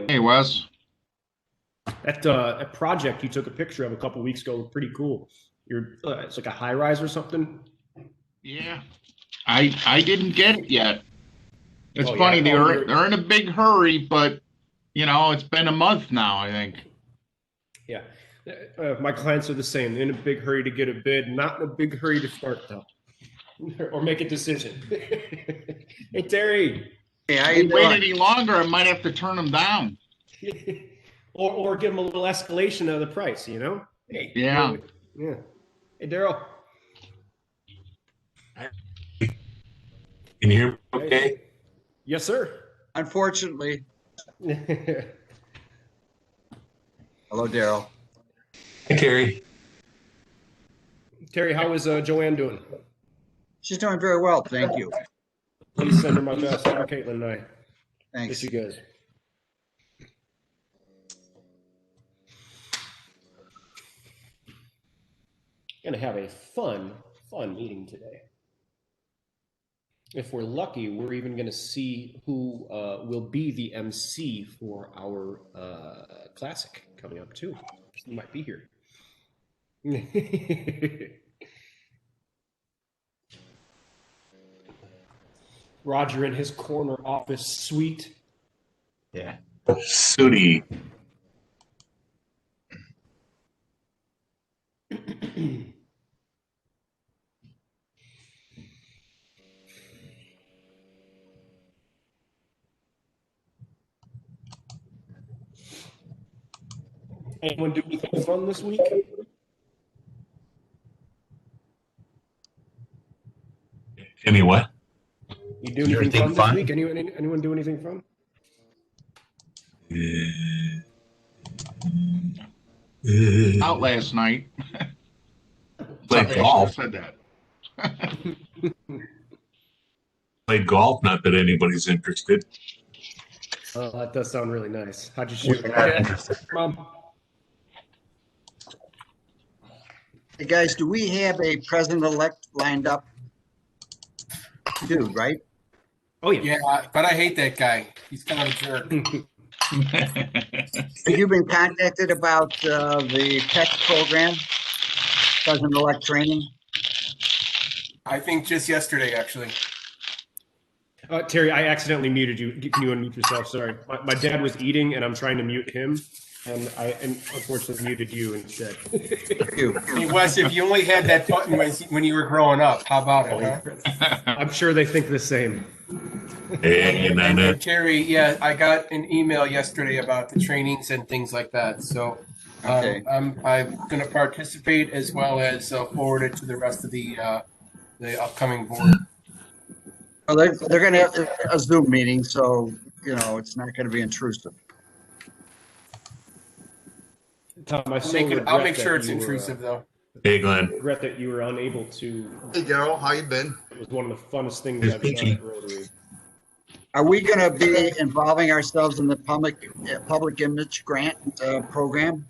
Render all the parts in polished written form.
Hey, Wes. That project you took a picture of a couple weeks ago was pretty cool. It's like a high rise or something. Yeah, I didn't get it yet. It's Oh funny yeah. they're in a big hurry, but it's been a month now, I think. Yeah. My clients are the same. They're in a big hurry to get a bid, not in a big hurry to start though, or make a decision. Hey Terry, Hey, how If you we wait doing? any longer, I might have to turn them down. or give them a little escalation of the price. Hey, Yeah. yeah. Hey Daryl. Can you hear me okay? Hey. Yes, sir. Unfortunately, hello, Daryl. Hey, Terry. Terry, how is Joanne doing? She's doing very well, thank you. Please send her my best. Tell Caitlin and I. Thanks. Miss you guys. Gonna have a fun meeting today. If we're lucky, we're even gonna see who will be the MC for our classic coming up too. He might be here. Roger in his corner office suite. Yeah. Sooty. Anyone do anything fun this week? Any what? You do anything fun this week? Anyone do anything fun? Out last night. Played Sorry, I golf. should have said that. Played golf. Not that anybody's interested. Oh, that does sound really nice. How'd you shoot? We're not interested. Mom. Hey, guys, do we have a president-elect lined up? We do, right? Oh yeah. Yeah, but I hate that guy. He's kind of a jerk. Have you been contacted about the tech program, president-elect training? I think just yesterday, actually. Terry, I accidentally muted you. Can you unmute yourself? Sorry. My dad was eating and I'm trying to mute him. And I unfortunately muted you instead. Thank you. Hey, Wes, if you only had that button when you were growing up, how about it? Huh? I'm sure they think the same. Hey, And Terry, yeah, I got an email yesterday about the trainings and things like that. So Okay. I'm going to participate as well as forward it to the rest of the upcoming board. Well, they're going to have a Zoom meeting, so, it's not going to be intrusive. Tom, I'll make sure it's intrusive, though. Hey, Glenn. Regret that you were unable to. Hey, Daryl, how you been? It was one of the funnest things It's I've done peachy. at Rotary. Are we going to be involving ourselves in the public image grant program?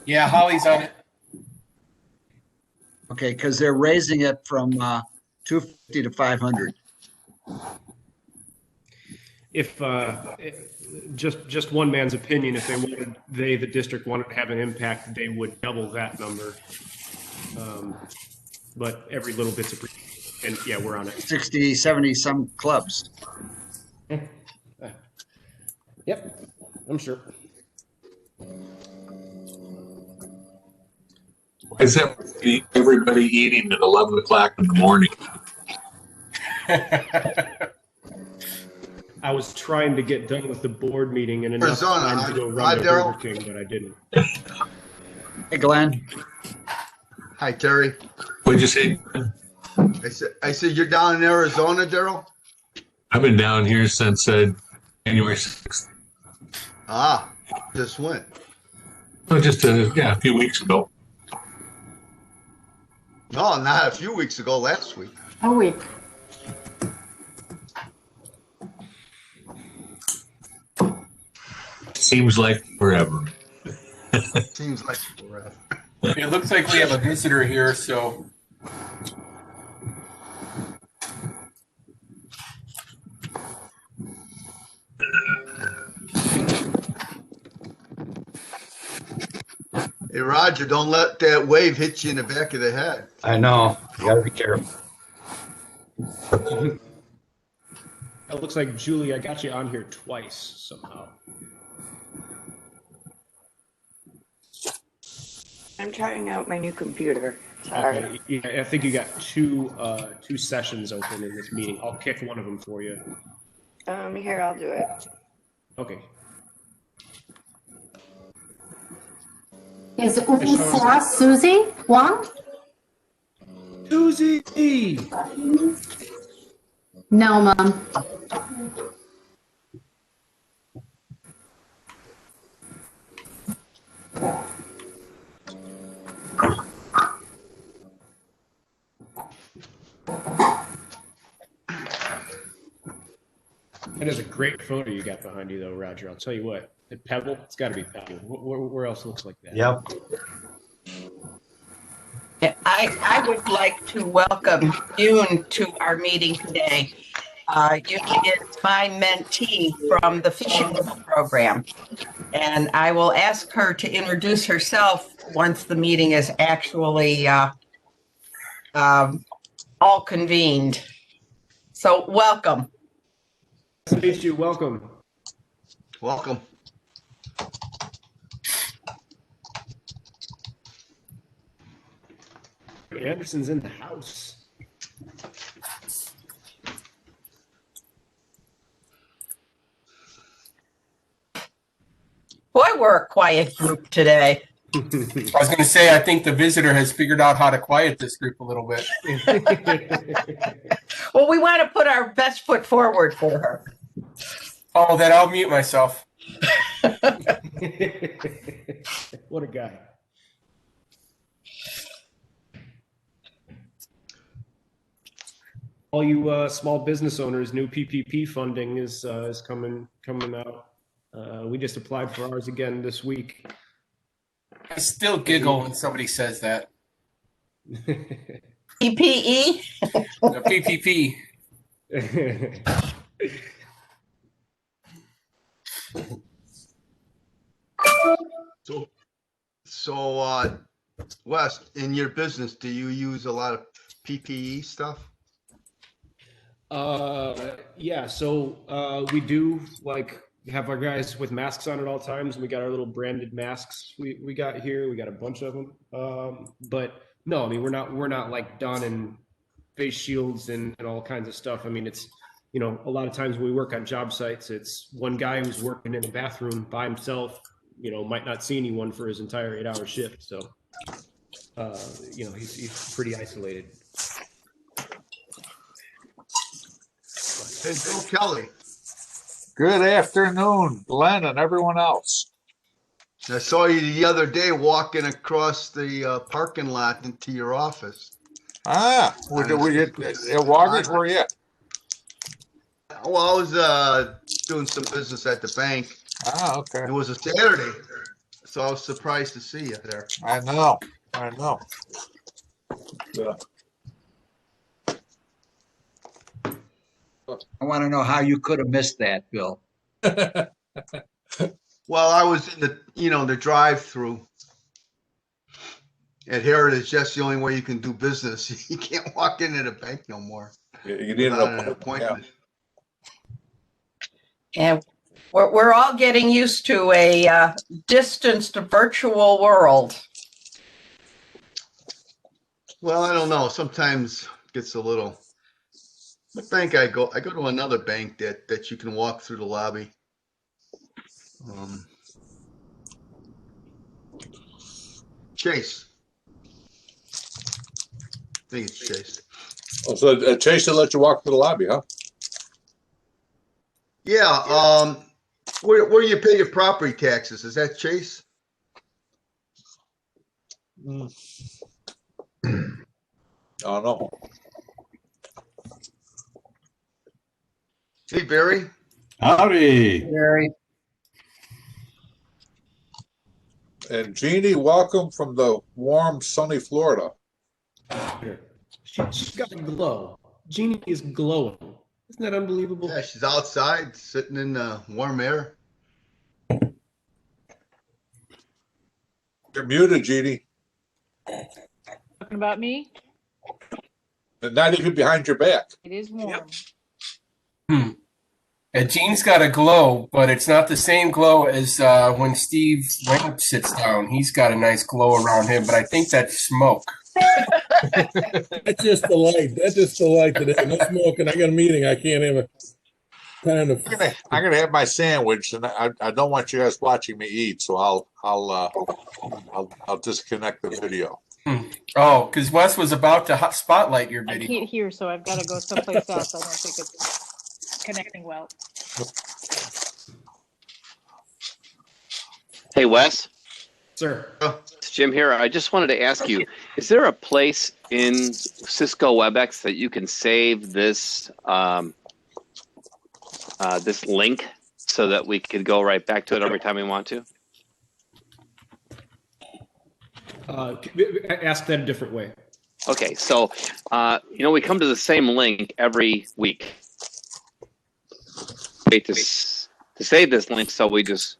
Yeah, Holly's on it. Okay, because they're raising it from 250 to 500. If just one man's opinion, if the district wanted to have an impact, they would double that number. But every little bit's appreciated. And yeah, we're on it. 60, 70 some clubs. Yep, I'm sure. Why is everybody eating at 11 o'clock in the morning? I was trying to get done with the board meeting and enough Arizona, time to go hi, run to Daryl. Burger King, but I didn't. Hey, Glenn. Hi, Terry. What'd you say? I said you're down in Arizona, Daryl? I've been down here since January 6th. Ah, just went. Oh, just a few weeks ago. No, not a few weeks ago, last week. A week. Seems like forever. Seems like forever. It looks like we have a visitor here, so. Hey, Roger, don't let that wave hit you in the back of the head. I know. You gotta be careful. It looks like, Julie, I got you on here twice somehow. I'm trying out my new computer. Sorry. Okay, yeah, I think you got two sessions open in this meeting. I'll kick one of them for you. Here, I'll do it. Okay. Is Susie Wong? Susie! No, Mom. That is a great photo you got behind you, though, Roger. I'll tell you what. The Pebble? It's got to be Pebble. Where else looks like that? Yep. I would like to welcome Yoon to our meeting today. Yoon is my mentee from the fishing program, and I will ask her to introduce herself once the meeting is actually all convened. So welcome. Nice to meet you. Welcome. Welcome. Anderson's in the house. Boy, we're a quiet group today. I was going to say, I think the visitor has figured out how to quiet this group a little bit. Well, we want to put our best foot forward for her. Oh, then I'll mute myself. What a guy. All you small business owners, new PPP funding is coming out. We just applied for ours again this week. I still giggle when somebody says that. PPE? The PPP. So, Wes, in your business, do you use a lot of PPE stuff? Yeah, so we do like have our guys with masks on at all times. We got our little branded masks we got here. We got a bunch of them. But no, I mean, we're not like donning face shields and all kinds of stuff. I mean, it's, you know, a lot of times when we work on job sites, it's one guy who's working in a bathroom by himself, you know, might not see anyone for his entire 8-hour shift. So, you know, he's pretty isolated. Hey, Bill Kelly, Good afternoon, Glenn and everyone else. I saw you the other day walking across the parking lot into your office. We did at Walgreens, where you at? Well, I was doing some business at the bank. Okay. It was a Saturday, so I was surprised to see you there. I know. Yeah. I want to know how you could have missed that, Bill. Well, I was in the drive-through. At Heritage, that's the only way you can do business. You can't walk into the bank no more. You need Without an appointment. And we're all getting used to a distanced virtual world. Well, I don't know. Sometimes it gets a little. What bank I go to another bank that you can walk through the lobby. Chase. I think it's Chase. Oh, so Chase will let you walk through the lobby, huh? Yeah. Where you pay your property taxes? Is that Chase? I don't know. Hey, Barry. Howdy. Very. And Jeannie, welcome from the warm, sunny Florida. She's got a glow. Jeannie is glowing. Isn't that unbelievable? Yeah, she's outside sitting in the warm air. You're muted, Jeannie, Talking about me? and not even behind your back. It is warm. And Gene's got a glow, but it's not the same glow as when Steve Lamp sits down. He's got a nice glow around him, but I think that's smoke. That's just the light. That's just the light today. No smoking. I got a meeting. I can't have a kind of. I'm gonna have my sandwich, and I don't want you guys watching me eat, so I'll disconnect the video. Oh, because Wes was about to spotlight your I video. can't hear, so I've got to go someplace else. I don't think it's connecting well. Hey, Wes. Sir. It's Jim here. I just wanted to ask you, is there a place in Cisco WebEx that you can save this this link so that we could go right back to it every time we want to? Ask that a different way. Okay, so we come to the same link every week. Wait to save this link, so we just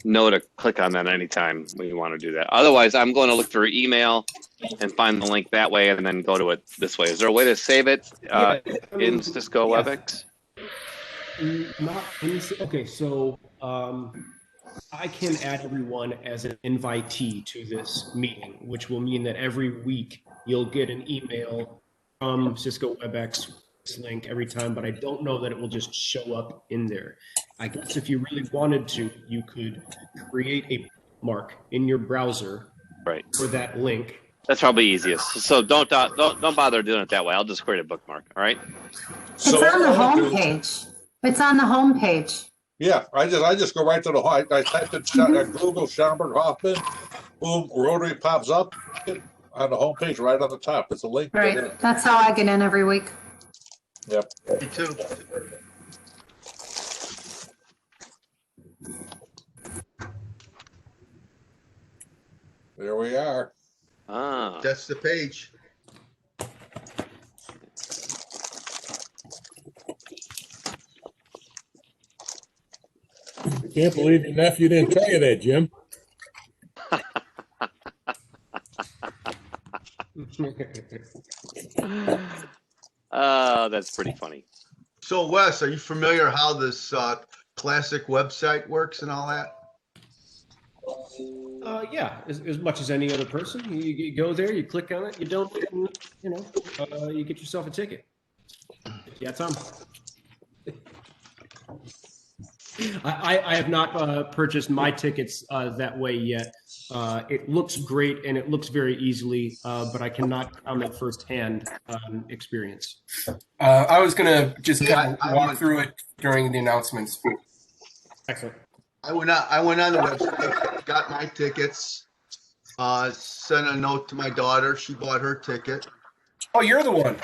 know to click on that anytime we want to do that. Otherwise, I'm going to look through email and find the link that way, and then go to it this way. Is there a way to save it in Cisco WebEx? Not in, okay, so I can add everyone as an invitee to this meeting, which will mean that every week you'll get an email from Cisco WebEx link every time, but I don't know that it will just show up in there. I guess if you really wanted to, you could create a mark in your browser for that link. That's probably easiest. So don't bother doing it that way. I'll just create a bookmark. All right. It's on the home page. It's on the home page. Yeah, I just go right to the home. I typed in Google Schaumburg Hoffman, boom, Rotary pops up on the homepage right on the top. It's a link. Right. That's how I get in every week. Yep. Me too. There we are. Ah. That's the page. I can't believe your nephew didn't tell you that, Jim. Oh, that's pretty funny. So Wes, are you familiar how this classic website works and all that? Yeah, as much as any other person. You go there, you click on it, you don't, you get yourself a ticket. Yeah, Tom. I have not purchased my tickets that way yet. It looks great and it looks very easily, but I cannot comment firsthand experience. I was going to just kind of walk through it during the announcements. Excellent. I went on the website, got my tickets, sent a note to my daughter. She bought her ticket. Oh, you're the one.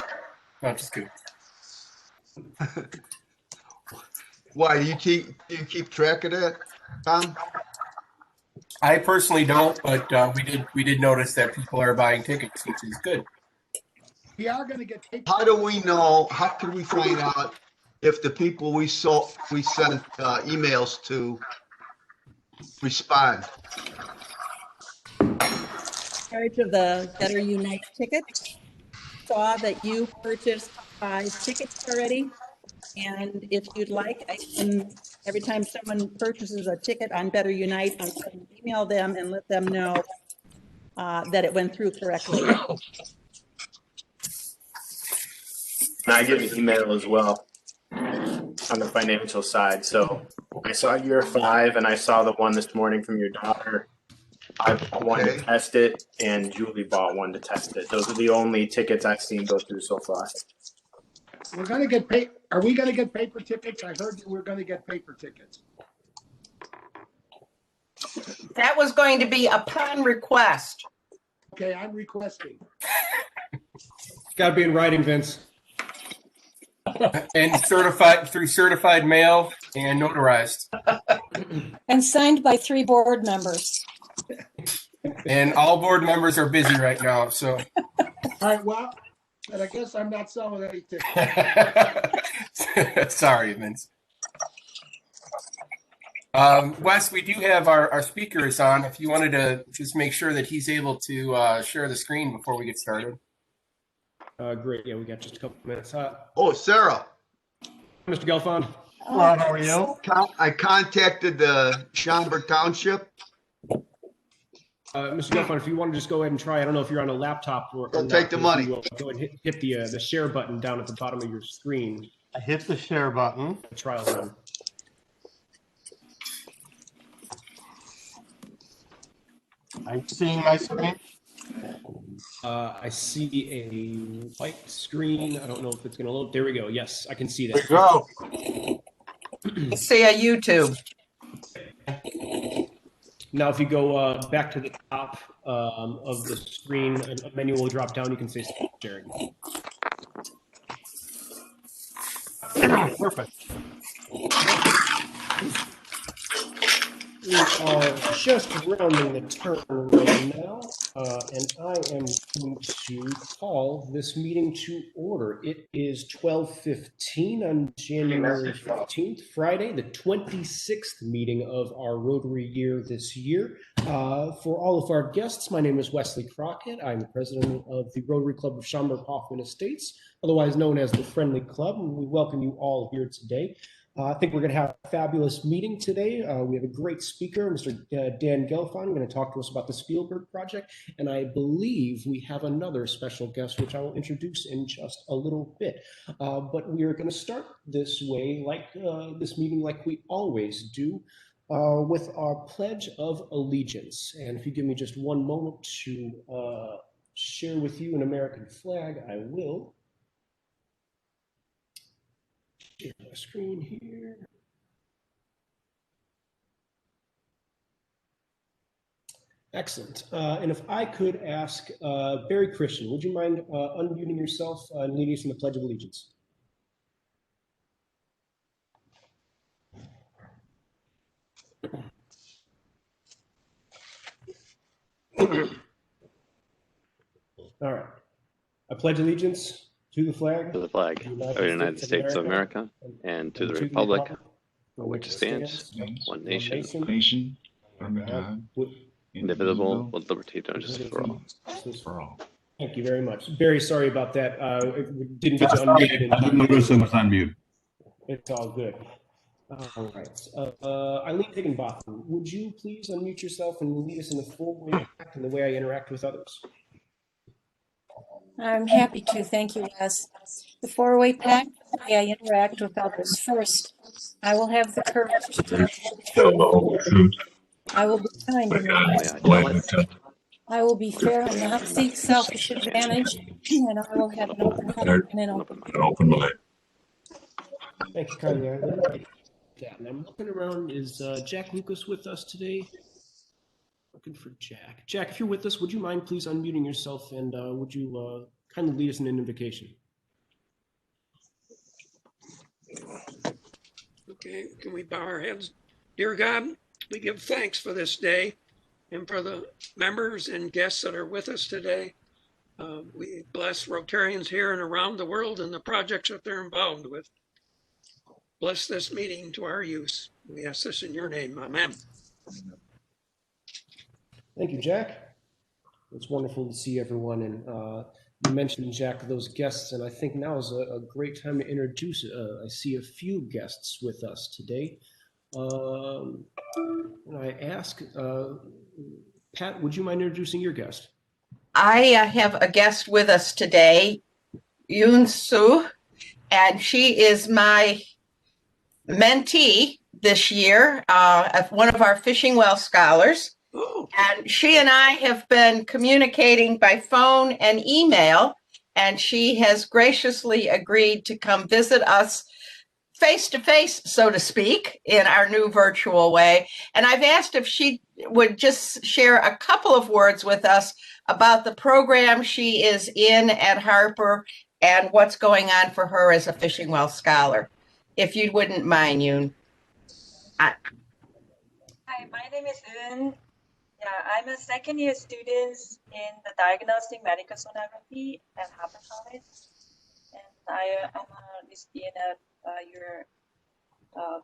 No, just kidding. Why, do you keep track of that, Tom? I personally don't, but we did notice that people are buying tickets, which is good. We are going to get taken. How do we know? How can we find out if the people we sent emails to respond? Charge of the Better Unite tickets. Saw that you purchased 5 tickets already. And if you'd like, I can, every time someone purchases a ticket on Better Unite, I can email them and let them know that it went through correctly. And I get an email as well on the financial side. So I saw your 5 and I saw the one this morning from your daughter. I bought one to test it and Julie bought one to test it. Those are the only tickets I've seen go through so far. We're going to get paid. Are we going to get paper tickets? I heard we're going to get paper tickets. That was going to be upon request. Okay, I'm requesting. It's got to be in writing, Vince. And certified through certified mail and notarized. And signed by 3 board members. And all board members are busy right now, so. All right, well, and I guess I'm not selling any tickets. Sorry, Vince. Wes, we do have our speaker is on. If you wanted to just make sure that he's able to share the screen before we get started. Great. Yeah, we got just a couple minutes. Oh, Sarah. Mr. Gelfond. Hello, how are you? I contacted the Schaumburg Township. Mr. Gelfond, if you want to just go ahead and try, I don't know if you're on a laptop or Don't not, take the but if money. you will, go ahead and hit the share button down at the bottom of your screen. I hit the share button. Trial run. I'm seeing my screen. I see a white screen. I don't know if it's going to load. There we go. Yes, I can see that. There you go. See a YouTube. Now, if you go back to the top of the screen, a menu will drop down. You can say stop sharing. Perfect. We are just rounding the turn right now, and I am going to call this meeting to order. It is 12:15 on January 15th, Friday, the 26th meeting of our Rotary year this year. For all of our guests, my name is Wesley Crockett. I'm the president of the Rotary Club of Schaumburg Hoffman Estates, otherwise known as the Friendly Club, and we welcome you all here today. I think we're going to have a fabulous meeting today. We have a great speaker, Mr. Dan Gelfond, going to talk to us about the Spielberg project. And I believe we have another special guest, which I will introduce in just a little bit. But we are going to start this way, like this meeting, like we always do, with our Pledge of Allegiance. And if you give me just one moment to share with you an American flag, I will. Share my screen here. Excellent. And if I could ask Barry Christian, would you mind unmuting yourself and leading us in the Pledge of Allegiance? All right. I pledge allegiance to the flag. To the flag of the United States of America and to the republic for which it stands, one nation, under God, indivisible, with liberty and justice for all. Thank you very much. Barry, sorry about that. We didn't get you unmuted. I didn't notice it was on mute. It's all good. All right. Eileen Higginbotham, would you please unmute yourself and lead us in the full way back in the way I interact with others? I'm happy to. Thank you, Wes. The four-way pact, the way I interact with others. First, I will have the courage to tell the truth. I will be kind and honest. I will be fair and not seek selfish advantage, and I will have an open heart and an open mind. Thank you kindly, Eileen. Yeah, and I'm looking around. Is Jack Lucas with us today? Looking for Jack. Jack, if you're with us, would you mind please unmuting yourself and would you kindly lead us in an invocation? Okay, can we bow our heads? Dear God, we give thanks for this day and for the members and guests that are with us today. We bless Rotarians here and around the world and the projects that they're involved with. Bless this meeting to our use. We ask this in your name. Amen. Thank you, Jack. It's wonderful to see everyone. And you mentioned, Jack, those guests, and I think now is a great time to introduce. I see a few guests with us today. And I ask, Pat, would you mind introducing your guest? I have a guest with us today, Yoon Soo, and she is my mentee this year, one of our Fishing Well Scholars. And she and I have been communicating by phone and email, and she has graciously agreed to come visit us face to face, so to speak, in our new virtual way. And I've asked if she would just share a couple of words with us about the program she is in at Harper and what's going on for her as a Fishing Well Scholar. If you wouldn't mind, Yoon. Hi, my name is Yoon. Yeah, I'm a second-year student in the Diagnostic Medical Sonography at Harper College, and I'm a recipient of your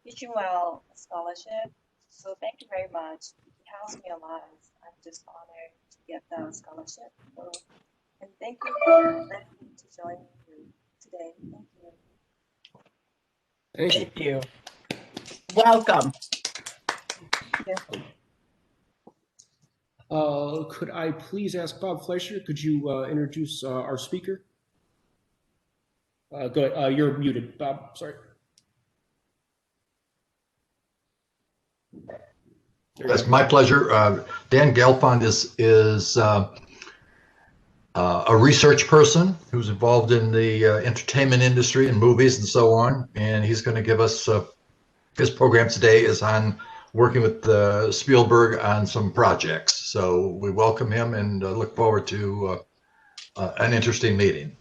Fishing Well Scholarship. So thank you very much. It helps me a lot. I'm just honored to get the scholarship. So, and thank you for letting me to join you today. Thank you. Thank you. Welcome. Could I please ask Bob Fleischer, could you introduce our speaker? Go ahead. You're muted, Bob. Sorry. Yes, my pleasure. Dan Gelfand is a research person who's involved in the entertainment industry and movies and so on, and he's going to give us his program today is on working with Spielberg on some projects. So we welcome him and look forward to an interesting meeting.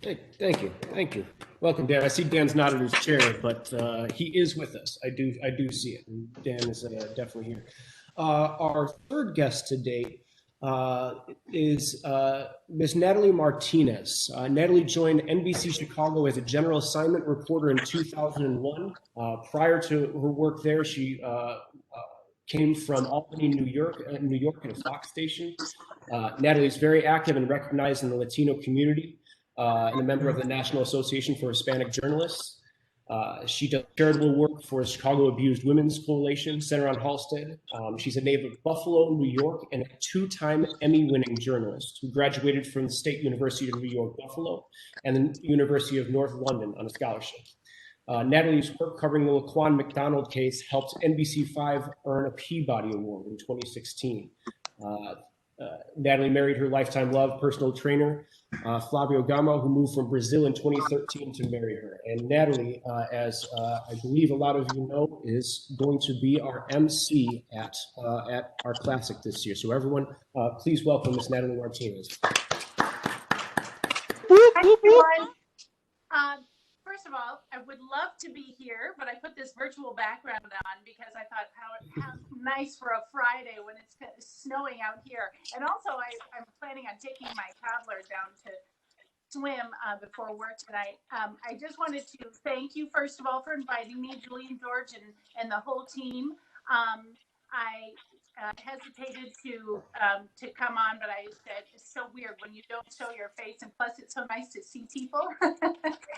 Hey, thank you. Thank you. Welcome, Dan. I see Dan's not in his chair, but he is with us. I do see it. And Dan is definitely here. Our third guest today is Ms. Natalie Martinez. Natalie joined NBC Chicago as a general assignment reporter in 2001. Prior to her work there, she came from Albany, New York at a Fox station. Natalie is very active and recognized in the Latino community. And a member of the National Association for Hispanic Journalists. She does charitable work for the Chicago Abused Women's Coalition, Center on Halsted. She's a native of Buffalo, New York, and a two-time Emmy-winning journalist who graduated from the State University of New York, Buffalo, and the University of North London on a scholarship. Natalie's work covering the Laquan McDonald case helped NBC5 earn a Peabody Award in 2016. Natalie married her lifetime love, personal trainer, Flavio Gama, who moved from Brazil in 2013 to marry her. And Natalie, as I believe a lot of you know, is going to be our MC at our Classic this year. So everyone, please welcome Ms. Natalie Martinez. Hi, everyone. First of all, I would love to be here, but I put this virtual background on because I thought how nice for a Friday when it's snowing out here. And also, I'm planning on taking my toddler down to swim before work tonight. I just wanted to thank you, first of all, for inviting me, Julie and George, and the whole team. I hesitated to come on, but I said it's so weird when you don't show your face, and plus it's so nice to see people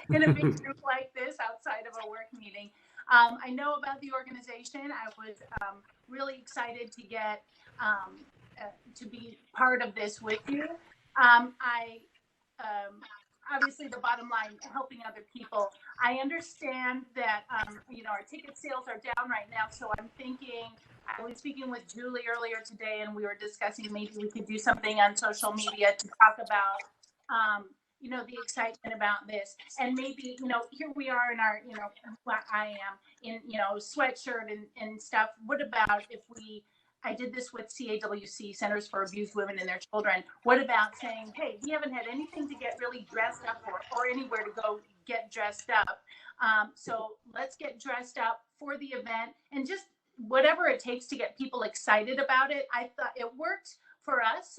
in a big group like this outside of a work meeting. I know about the organization. I was really excited to get to be part of this with you. Obviously the bottom line, helping other people. I understand that our ticket sales are down right now, so I'm thinking. I was speaking with Julie earlier today, and we were discussing maybe we could do something on social media to talk about, the excitement about this. And maybe, here we are in our, I am in, sweatshirt and stuff. What about if I did this with CAWC, Centers for Abused Women and Their Children. What about saying, hey, we haven't had anything to get really dressed up for, or anywhere to go get dressed up. So let's get dressed up for the event and just whatever it takes to get people excited about it. I thought it worked for us,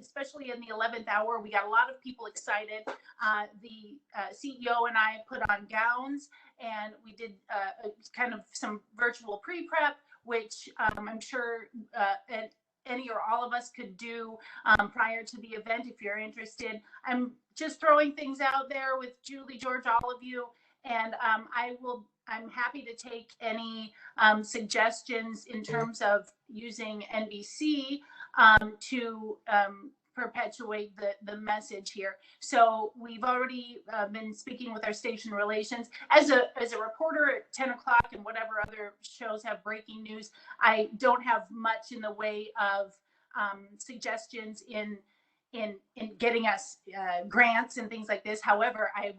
especially in the 11th hour. We got a lot of people excited. The CEO and I put on gowns, and we did kind of some virtual pre-prep, which I'm sure any or all of us could do prior to the event if you're interested. I'm just throwing things out there with Julie, George, all of you, and I'm happy to take any suggestions in terms of using NBC to perpetuate the message here. So we've already been speaking with our station relations. As a reporter at 10 o'clock and whatever other shows have breaking news, I don't have much in the way of suggestions in getting us grants and things like this. However, I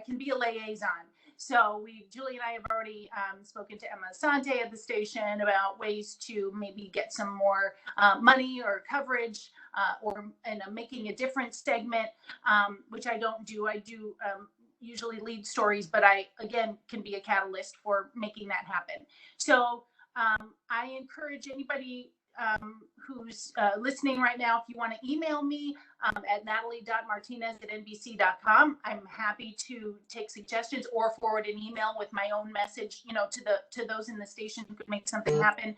can be a liaison. So Julie and I have already spoken to Emma Asante at the station about ways to maybe get some more money or coverage or making a different segment, which I don't do. I do usually lead stories, but I, again, can be a catalyst for making that happen. So I encourage anybody who's listening right now, if you want to email me at natalie.martinez@nbc.com, I'm happy to take suggestions or forward an email with my own message, to those in the station who could make something happen.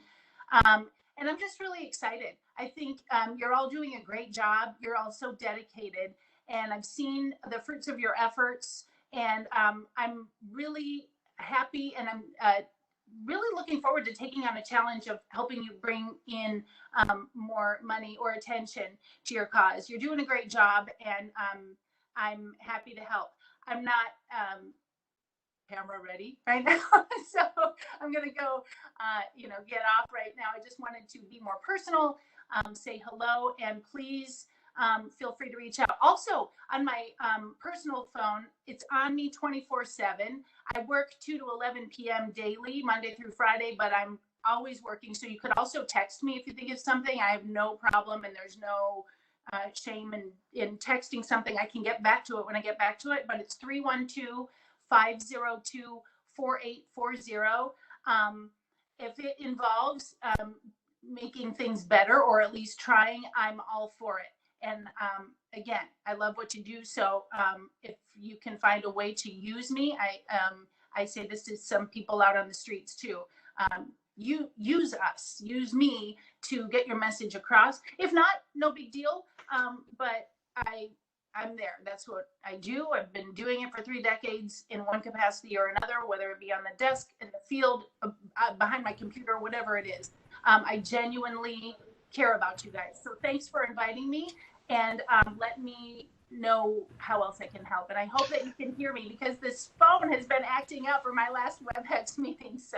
And I'm just really excited. I think you're all doing a great job. You're all so dedicated, and I've seen the fruits of your efforts. And I'm really happy, and I'm really looking forward to taking on a challenge of helping you bring in more money or attention to your cause. You're doing a great job, and I'm happy to help. I'm not camera ready right now, so I'm gonna go, get off right now. I just wanted to be more personal, say hello, and please feel free to reach out. Also, on my personal phone, it's on me 24/7. I work 2 to 11 p.m. daily, Monday through Friday, but I'm always working. So you could also text me if you think of something. I have no problem, and there's no shame in texting something. I can get back to it when I get back to it, but it's 312-502-4840. If it involves making things better, or at least trying, I'm all for it. And again, I love what you do. So if you can find a way to use me, I say this to some people out on the streets too. You use us, use me to get your message across. If not, no big deal. But I'm there. That's what I do. I've been doing it for 3 decades in one capacity or another, whether it be on the desk, in the field, behind my computer, whatever it is. I genuinely care about you guys. So thanks for inviting me, and let me know how else I can help. And I hope that you can hear me, because this phone has been acting up for my last WebEx meeting. So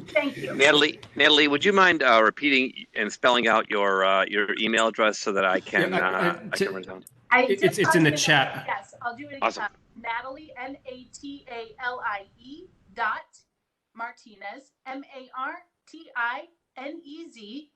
thank you. Natalie, would you mind repeating and spelling out your email address so that I can I can write it down? It's in the chat. Yes, I'll do it. Awesome. Natalie, NATALIE .Martinez, MARTINEZ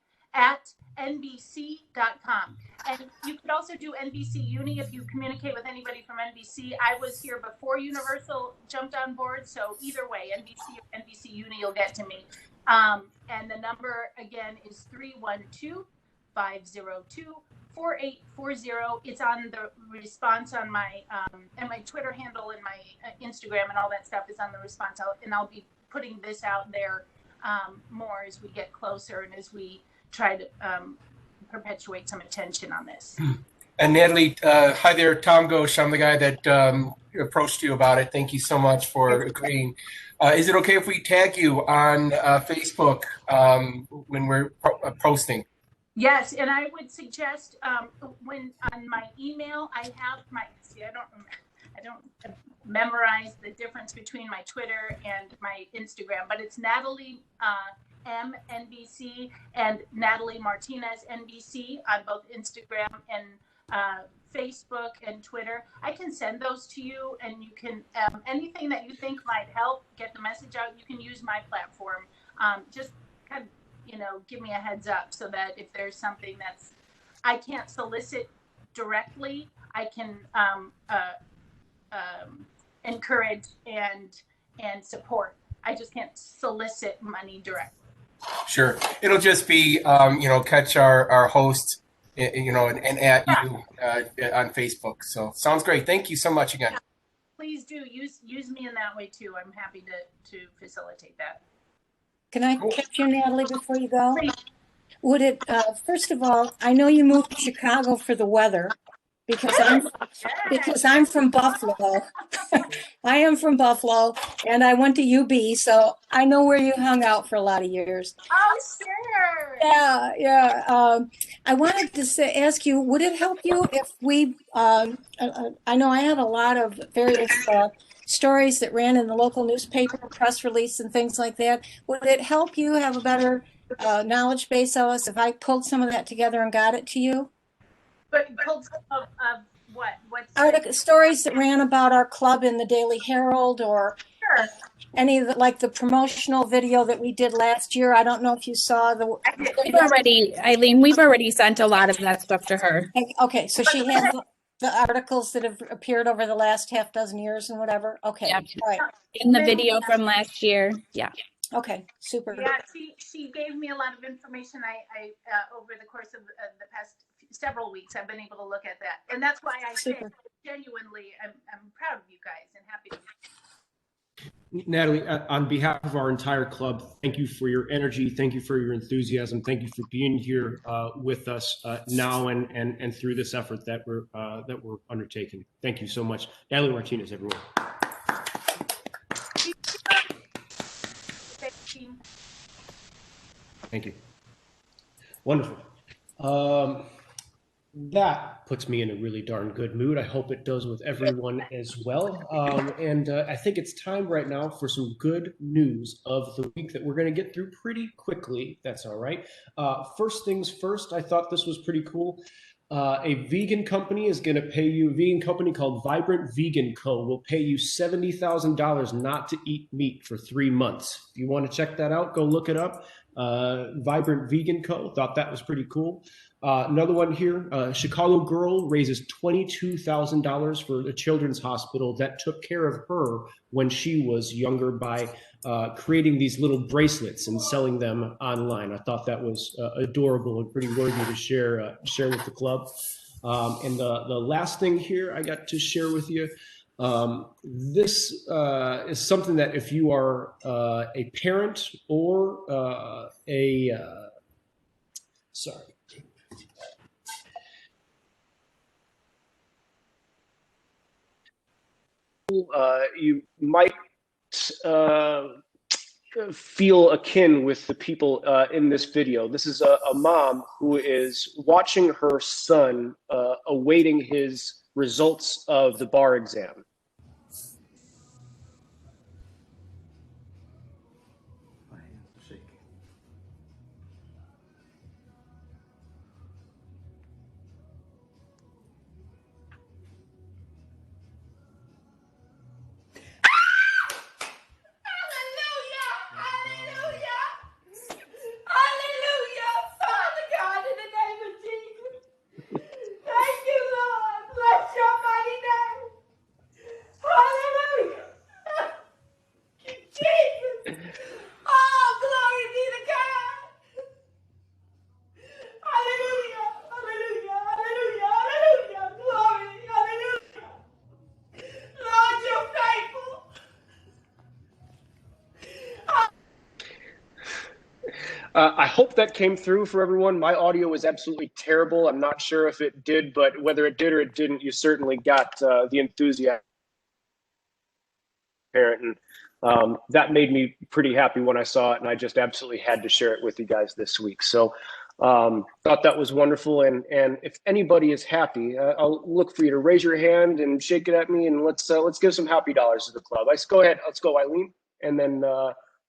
@NBC.com. And you could also do NBC Uni if you communicate with anybody from NBC. I was here before Universal jumped on board, so either way, NBC or NBC Uni, you'll get to me. And the number again is 312-502-4840. It's on the response on my and my Twitter handle and my Instagram and all that stuff is on the response. I'll be putting this out there more as we get closer and as we try to perpetuate some attention on this. And Natalie, hi there, Tom Ghosh. I'm the guy that approached you about it. Thank you so much for agreeing. Is it okay if we tag you on Facebook when we're posting? Yes, and I would suggest when on my email I have my I don't memorize the difference between my Twitter and my Instagram, but it's Natalie M NBC and Natalie Martinez NBC on both Instagram and Facebook and Twitter. I can send those to you, and you can anything that you think might help get the message out. You can use my platform. Just kind of, give me a heads up so that if there's something that's I can't solicit directly, I can encourage and support. I just can't solicit money directly. Sure. It'll just be, catch our host, and at you on Facebook. So sounds great. Thank you so much again. Yeah, please do use me in that way too. I'm happy to facilitate that. Can I catch you, Natalie, before you go? Would it, first of all, I know you moved to Chicago for the weather, because I'm from Buffalo. I am from Buffalo, and I went to UB, so I know where you hung out for a lot of years. Oh, sure. Yeah. I wanted to ask you, would it help you if we, I know I have a lot of various stories that ran in the local newspaper, press release, and things like that. Would it help you have a better knowledge base of us if I pulled some of that together and got it to you? But pulled some of what? Stories that ran about our club in the Daily Herald, or sure. Any of the, like the promotional video that we did last year. I don't know if you saw the. Eileen, we've already sent a lot of that stuff to her. Okay, so she has the articles that have appeared over the last half dozen years and whatever. Okay, Yep. all right. In the video from last year, yeah. Okay, super. Yeah, she gave me a lot of information. I over the course of the past several weeks, I've been able to look at that, and that's why I say Super. genuinely, I'm proud of you guys and happy to. Natalie, on behalf of our entire club, thank you for your energy. Thank you for your enthusiasm. Thank you for being here with us now and through this effort that we're undertaking. Thank you so much, Natalie Martinez, everyone. Thank you. Wonderful. That puts me in a really darn good mood. I hope it does with everyone as well. And I think it's time right now for some good news of the week that we're going to get through pretty quickly. That's all right. First things first, I thought this was pretty cool. A vegan company is going to pay you, a vegan company called Vibrant Vegan Co. will pay you $70,000 not to eat meat for 3 months. If you want to check that out, go look it up. Vibrant Vegan Co. Thought that was pretty cool. Another one here, Chicago girl raises $22,000 for the children's hospital that took care of her when she was younger by creating these little bracelets and selling them online. I thought that was adorable and pretty worthy to share with the club. And the last thing here I got to share with you, this is something that if you are a parent or you might feel akin with the people in this video. This is a mom who is watching her son awaiting his results of the bar exam. Hallelujah, Father God, in the name of Jesus. Thank you, Lord. Bless your mighty name. Hallelujah. Jesus. Oh, glory be to God. Hallelujah. Hallelujah. Hallelujah. Hallelujah. Glory. Hallelujah. Lord, you're faithful. I hope that came through for everyone. My audio was absolutely terrible. I'm not sure if it did, but whether it did or it didn't, you certainly got the enthusiasm. And that made me pretty happy when I saw it, and I just absolutely had to share it with you guys this week. So thought that was wonderful. And if anybody is happy, I'll look for you to raise your hand and shake it at me, and let's give some happy dollars to the club. Go ahead. Let's go, Eileen, and then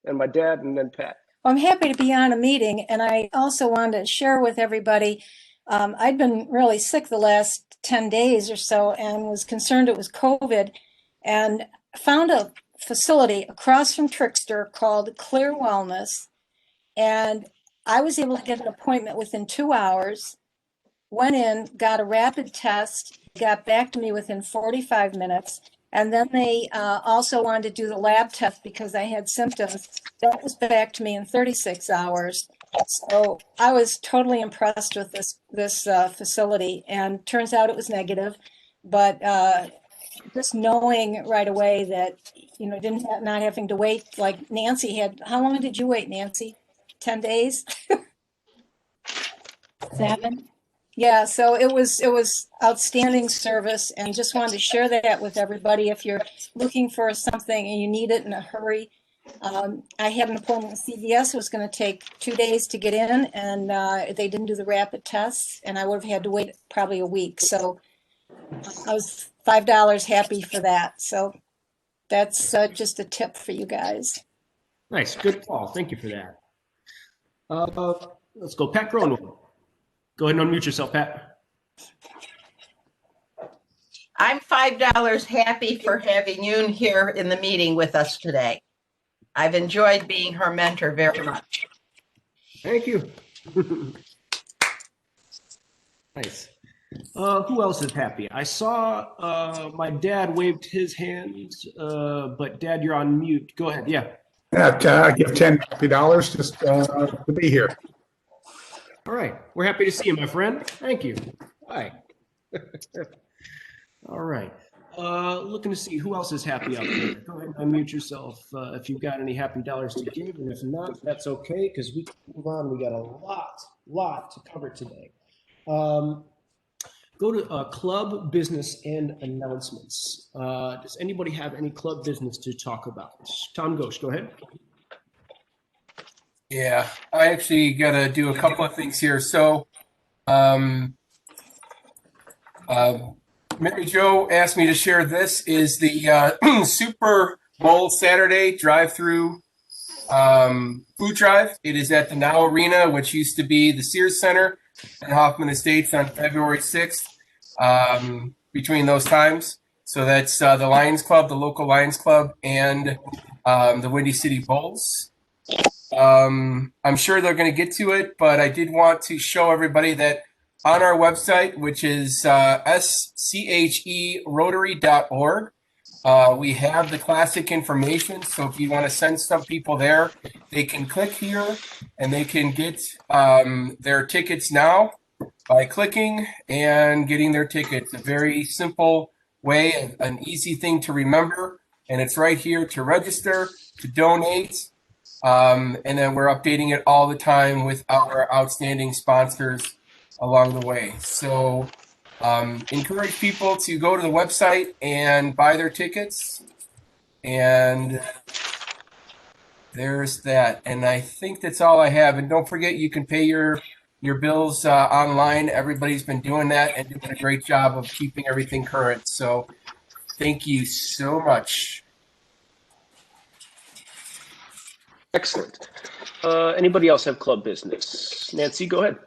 and my dad, and then Pat. Well, I'm happy to be on a meeting, and I also wanted to share with everybody, I'd been really sick the last 10 days or so and was concerned it was COVID, and found a facility across from Trickster called Clear Wellness, and I was able to get an appointment within 2 hours, went in, got a rapid test, got back to me within 45 minutes, and then they also wanted to do the lab test because I had symptoms. That was back to me in 36 hours. So I was totally impressed with this facility, and turns out it was negative. But just knowing right away that, not having to wait like Nancy had. How long did you wait, Nancy? 10 days? 7? Yeah, so it was outstanding service, and just wanted to share that with everybody. If you're looking for something and you need it in a hurry, I had an appointment with CVS. It was going to take 2 days to get in, and they didn't do the rapid tests, and I would have had to wait probably a week. So I was $5 happy for that. So that's just a tip for you guys. Nice, good call. Thank you for that. Let's go, Pat Gronwald. Go ahead and unmute yourself, Pat. I'm $5 happy for having Yoon here in the meeting with us today. I've enjoyed being her mentor very much. Thank you. Nice. Who else is happy? I saw my dad waved his hands, but Dad, you're on mute. Go ahead. Yeah. I give $10 just to be here. All right. We're happy to see you, my friend. Thank you. Hi. All right. Looking to see who else is happy out there. Go ahead and unmute yourself if you've got any happy dollars to give, and if not, that's okay because we can move on. We got a lot to cover today. Go to club business and announcements. Does anybody have any club business to talk about? Tom Ghosh, go ahead. Yeah, I actually got to do a couple of things here. So, Mary Jo asked me to share this is the Super Bowl Saturday drive-through food drive. It is at the Now Arena, which used to be the Sears Center in Hoffman Estates on February 6th, between those times. So that's the Lions Club, the local Lions Club, and the Windy City Bulls. I'm sure they're going to get to it, but I did want to show everybody that on our website, which is SCHERotary.org, we have the classic information. So if you want to send some people there, they can click here and they can get their tickets now by clicking and getting their tickets. A very simple way, an easy thing to remember. And it's right here to register, to donate. And then we're updating it all the time with our outstanding sponsors along the way. So encourage people to go to the website and buy their tickets. And there's that. And I think that's all I have. And don't forget, you can pay your bills online. Everybody's been doing that and doing a great job of keeping everything current. So thank you so much. Excellent. Anybody else have club business? Nancy, go ahead.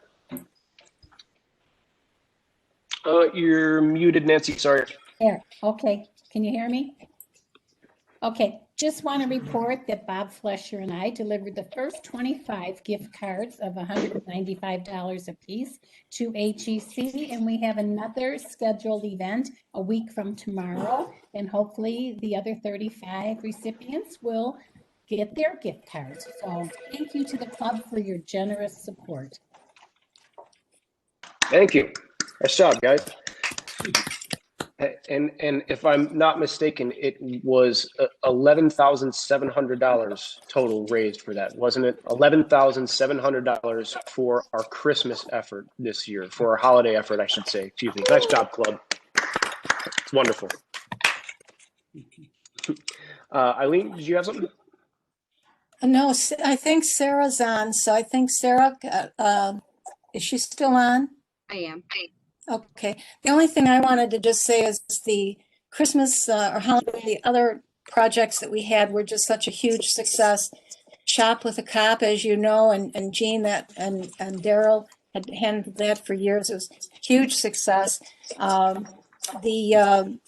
You're muted, Nancy. Sorry. There. Okay. Can you hear me? Okay. Just want to report that Bob Flesher and I delivered the first 25 gift cards of $195 apiece to HEC, and we have another scheduled event a week from tomorrow, and hopefully the other 35 recipients will get their gift cards. So thank you to the club for your generous support. Thank you. Nice job, guys. And if I'm not mistaken, it was $11,700 total raised for that, wasn't it? $11,700 for our Christmas effort this year, for our holiday effort, I should say. Excuse me. Nice job, club. It's wonderful. Eileen, did you have something? No, I think Sarah's on. So I think Sarah, is she still on? I am. Okay. The only thing I wanted to just say is the Christmas or holiday, the other projects that we had were just such a huge success. Shop with a Cop, as you know, and Jean and Daryl had handled that for years. It was a huge success. The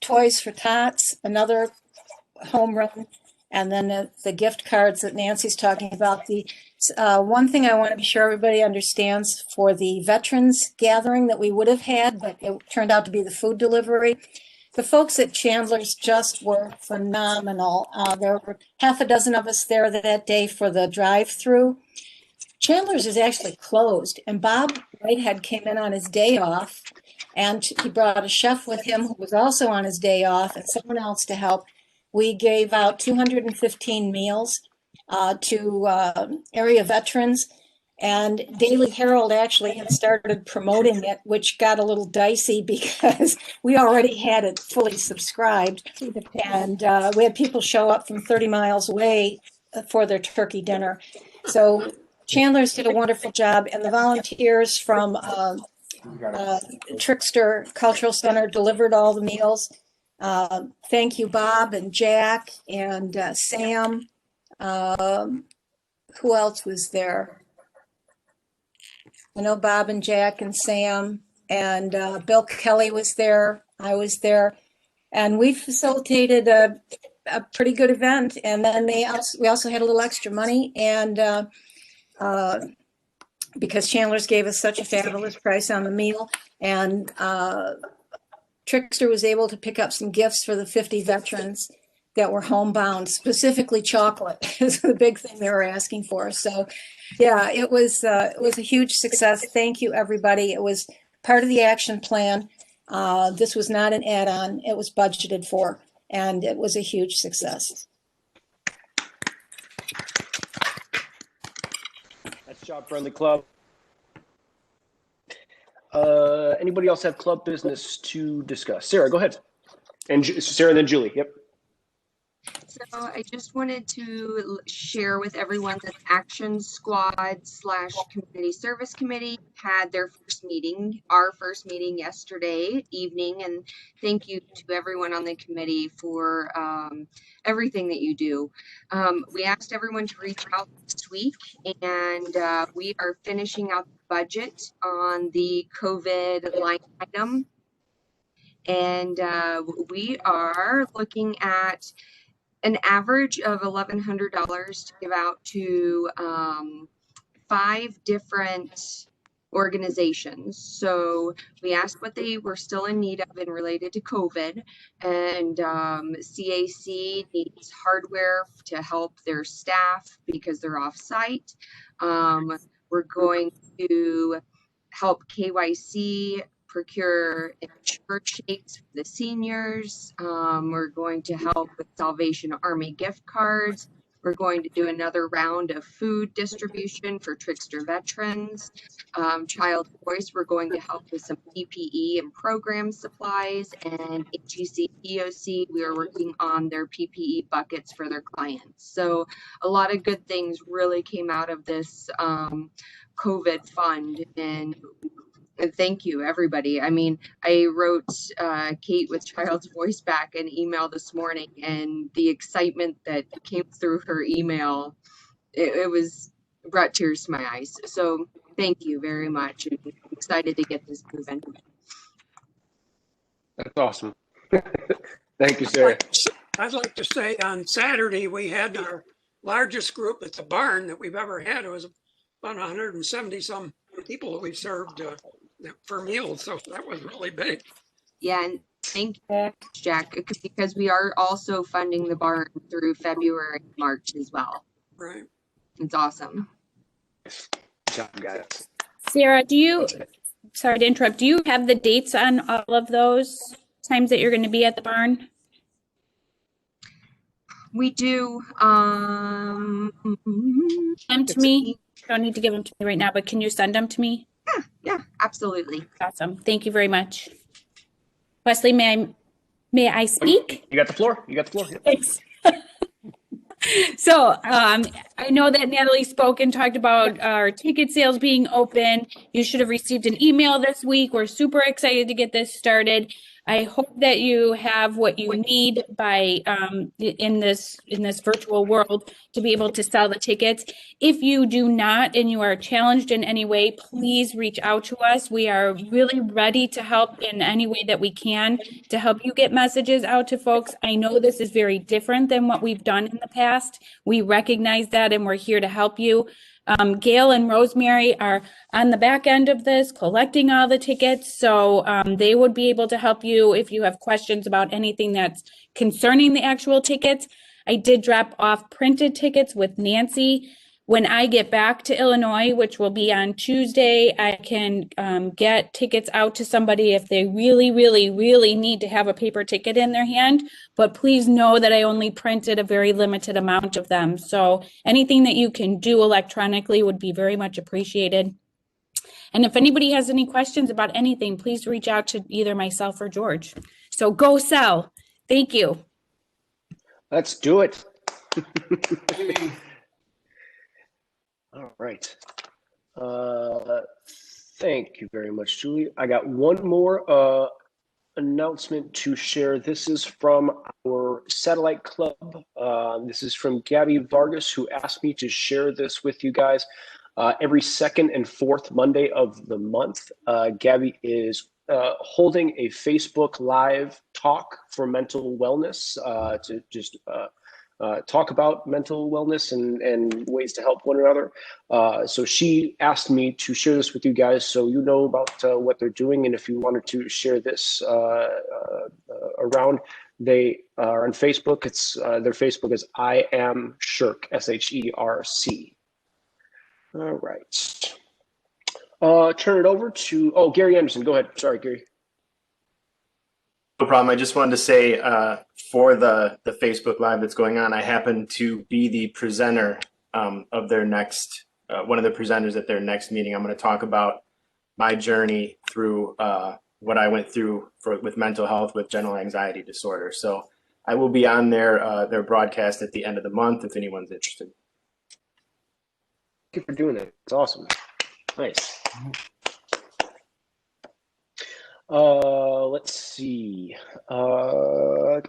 Toys for Tots, another home run. And then the gift cards that Nancy's talking about. The one thing I want to be sure everybody understands for the veterans gathering that we would have had, but it turned out to be the food delivery. The folks at Chandler's just were phenomenal. There were half a dozen of us there that day for the drive-through. Chandler's is actually closed, and Bob Whitehead came in on his day off, and he brought a chef with him who was also on his day off and someone else to help. We gave out 215 meals to area veterans, and Daily Herald actually had started promoting it, which got a little dicey because we already had it fully subscribed. And we had people show up from 30 miles away for their turkey dinner. So Chandler's did a wonderful job, and the volunteers from Trickster Cultural Center delivered all the meals. Thank you, Bob and Jack and Sam. Who else was there? I know Bob and Jack and Sam and Bill Kelly was there. I was there, and we facilitated a pretty good event. And then we also had a little extra money, and because Chandler's gave us such a fabulous price on the meal, and Trickster was able to pick up some gifts for the 50 veterans. that were homebound, specifically chocolate is the big thing they were asking for. So yeah, it was a huge success. Thank you, everybody. It was part of the action plan. This was not an add-on. It was budgeted for, and it was a huge success. That's Job Friendly Club. Anybody else have club business to discuss? Sarah, go ahead. And Sarah, then Julie. Yep. So I just wanted to share with everyone that Action Squad / Community Service Committee had their our first meeting yesterday evening. And thank you to everyone on the committee for everything that you do. We asked everyone to reach out this week, and we are finishing out the budget on the COVID line item. And we are looking at an average of $1,100 to give out to 5 different organizations. So we asked what they were still in need of and related to COVID, and CAC needs hardware to help their staff because they're off site. We're going to help KYC procure church shakes for the seniors. We're going to help with Salvation Army gift cards. We're going to do another round of food distribution for Trickster veterans. Child Voice, we're going to help with some PPE and program supplies. And HEC EOC, we are working on their PPE buckets for their clients. So a lot of good things really came out of this COVID fund, and thank you, everybody. I mean, I wrote Kate with Child's Voice back an email this morning, and the excitement that came through her email, it brought tears to my eyes. So thank you very much. I'm excited to get this moving. That's awesome. Thank you, Sarah. I'd like to say on Saturday, we had our largest group at the barn that we've ever had. It was about 170 some people that we served for meals. So that was really big. Yeah, and thank you, Jack, because we are also funding the barn through February and March as well. Right. It's awesome. Good job, guys. Sarah, sorry to interrupt, do you have the dates on all of those times that you're going to be at the barn? We do. Send them to me. You don't need to give them to me right now, but can you send them to me? Yeah, absolutely. Awesome. Thank you very much. Wesley, may I speak? You got the floor. You got the floor. Yep. Thanks. So I know that Natalie spoke and talked about our ticket sales being open. You should have received an email this week. We're super excited to get this started. I hope that you have what you need by in this virtual world to be able to sell the tickets. If you do not and you are challenged in any way, please reach out to us. We are really ready to help in any way that we can to help you get messages out to folks. I know this is very different than what we've done in the past. We recognize that, and we're here to help you. Gail and Rosemary are on the back end of this, collecting all the tickets. So they would be able to help you if you have questions about anything that's concerning the actual tickets. I did drop off printed tickets with Nancy. When I get back to Illinois, which will be on Tuesday, I can get tickets out to somebody if they really, really, really need to have a paper ticket in their hand. But please know that I only printed a very limited amount of them. So anything that you can do electronically would be very much appreciated. And if anybody has any questions about anything, please reach out to either myself or George. So go sell. Thank you. Let's do it. All right. Thank you very much, Julie. I got one more announcement to share. This is from our satellite club. This is from Gabby Vargas, who asked me to share this with you guys. Every second and fourth Monday of the month, Gabby is holding a Facebook Live talk for mental wellness to just talk about mental wellness and ways to help one another. So she asked me to share this with you guys so you know about what they're doing. And if you wanted to share this around, They are on Facebook. It's their Facebook is I Am Shirk, SHERC. All right. Turn it over to Gary Anderson. Go ahead. Sorry, Gary. No problem. I just wanted to say for the Facebook Live that's going on, I happen to be the presenter of their next, one of the presenters at their next meeting. I'm going to talk about my journey through what I went through with mental health with general anxiety disorder. So I will be on their broadcast at the end of the month if anyone's interested. Thank you for doing that. It's awesome. Nice. Let's see. Tom,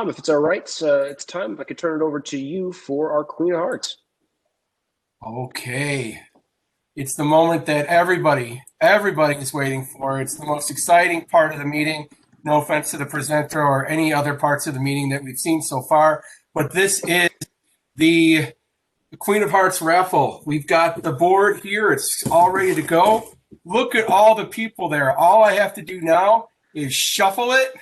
if it's all right, it's time. If I could turn it over to you for our Queen of Hearts. Okay. It's the moment that everybody is waiting for. It's the most exciting part of the meeting. No offense to the presenter or any other parts of the meeting that we've seen so far, but this is the Queen of Hearts raffle. We've got the board here. It's all ready to go. Look at all the people there. All I have to do now is shuffle it.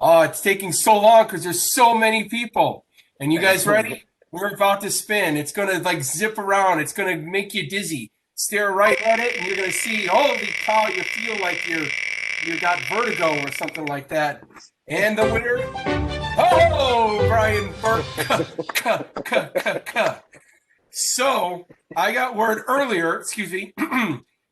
Oh, it's taking so long because there's so many people. And you guys ready? We're about to spin. It's going to like zip around. It's going to make you dizzy. Stare right at it and you're going to see, holy cow, you feel like you got vertigo or something like that. And the winner, oh, Brian Burke. So I got word earlier,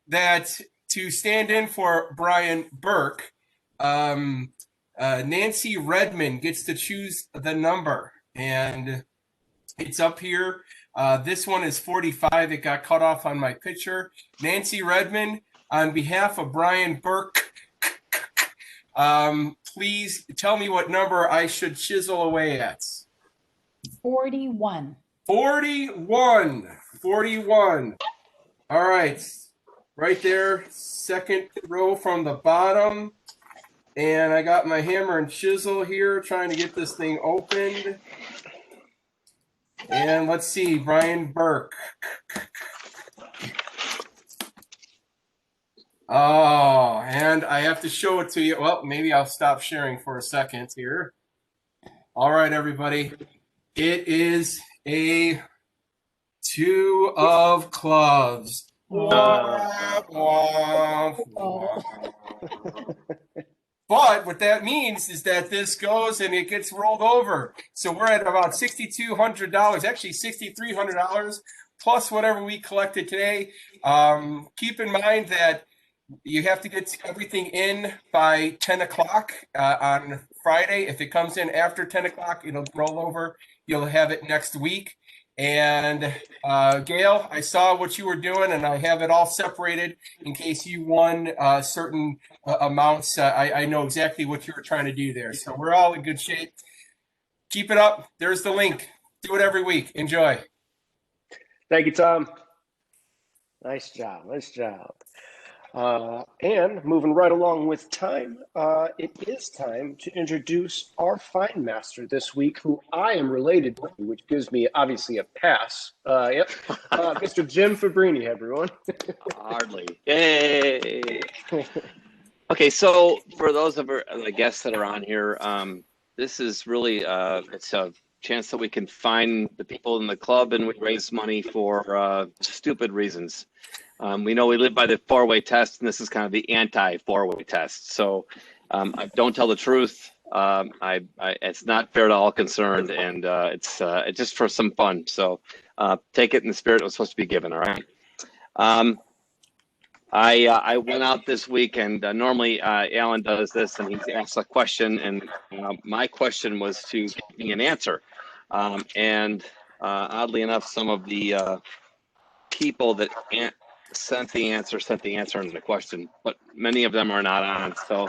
that to stand in for Brian Burke, Nancy Redmond gets to choose the number, and it's up here. This one is 45. It got cut off on my picture. Nancy Redmond, on behalf of Brian Burke, please tell me what number I should chisel away at. 41. 41. All right. Right there, second row from the bottom. And I got my hammer and chisel here trying to get this thing opened. And let's see, Brian Burke. Oh, and I have to show it to you. Well, maybe I'll stop sharing for a second here. All right, everybody. It is a 2 of clubs. But what that means is that this goes and it gets rolled over. So we're at about $6,200, actually $6,300 plus whatever we collected today. Keep in mind that you have to get everything in by 10 o'clock on Friday. If it comes in after 10 o'clock, it'll roll over. You'll have it next week. And Gail, I saw what you were doing, and I have it all separated in case you won certain amounts. I know exactly what you were trying to do there. So we're all in good shape. Keep it up. There's the link. Do it every week. Enjoy. Thank you, Tom. Nice job. And moving right along with time, it is time to introduce our fine master this week, who I am related to, which gives me obviously a pass. Mr. Jim Fabrini, everyone. Hardly. Yay. Okay, so for those of the guests that are on here, this is really it's a chance that we can find the people in the club and we raise money for stupid reasons. We know we live by the four-way test, and this is kind of the anti-four-way test. So I don't tell the truth. It's not fair to all concerned, and it's just for some fun. So take it in the spirit it was supposed to be given. All right. I went out this week, and normally Alan does this, and he asks a question, and my question was to give me an answer. And oddly enough, some of the people that sent the answer in the question, but many of them are not on. So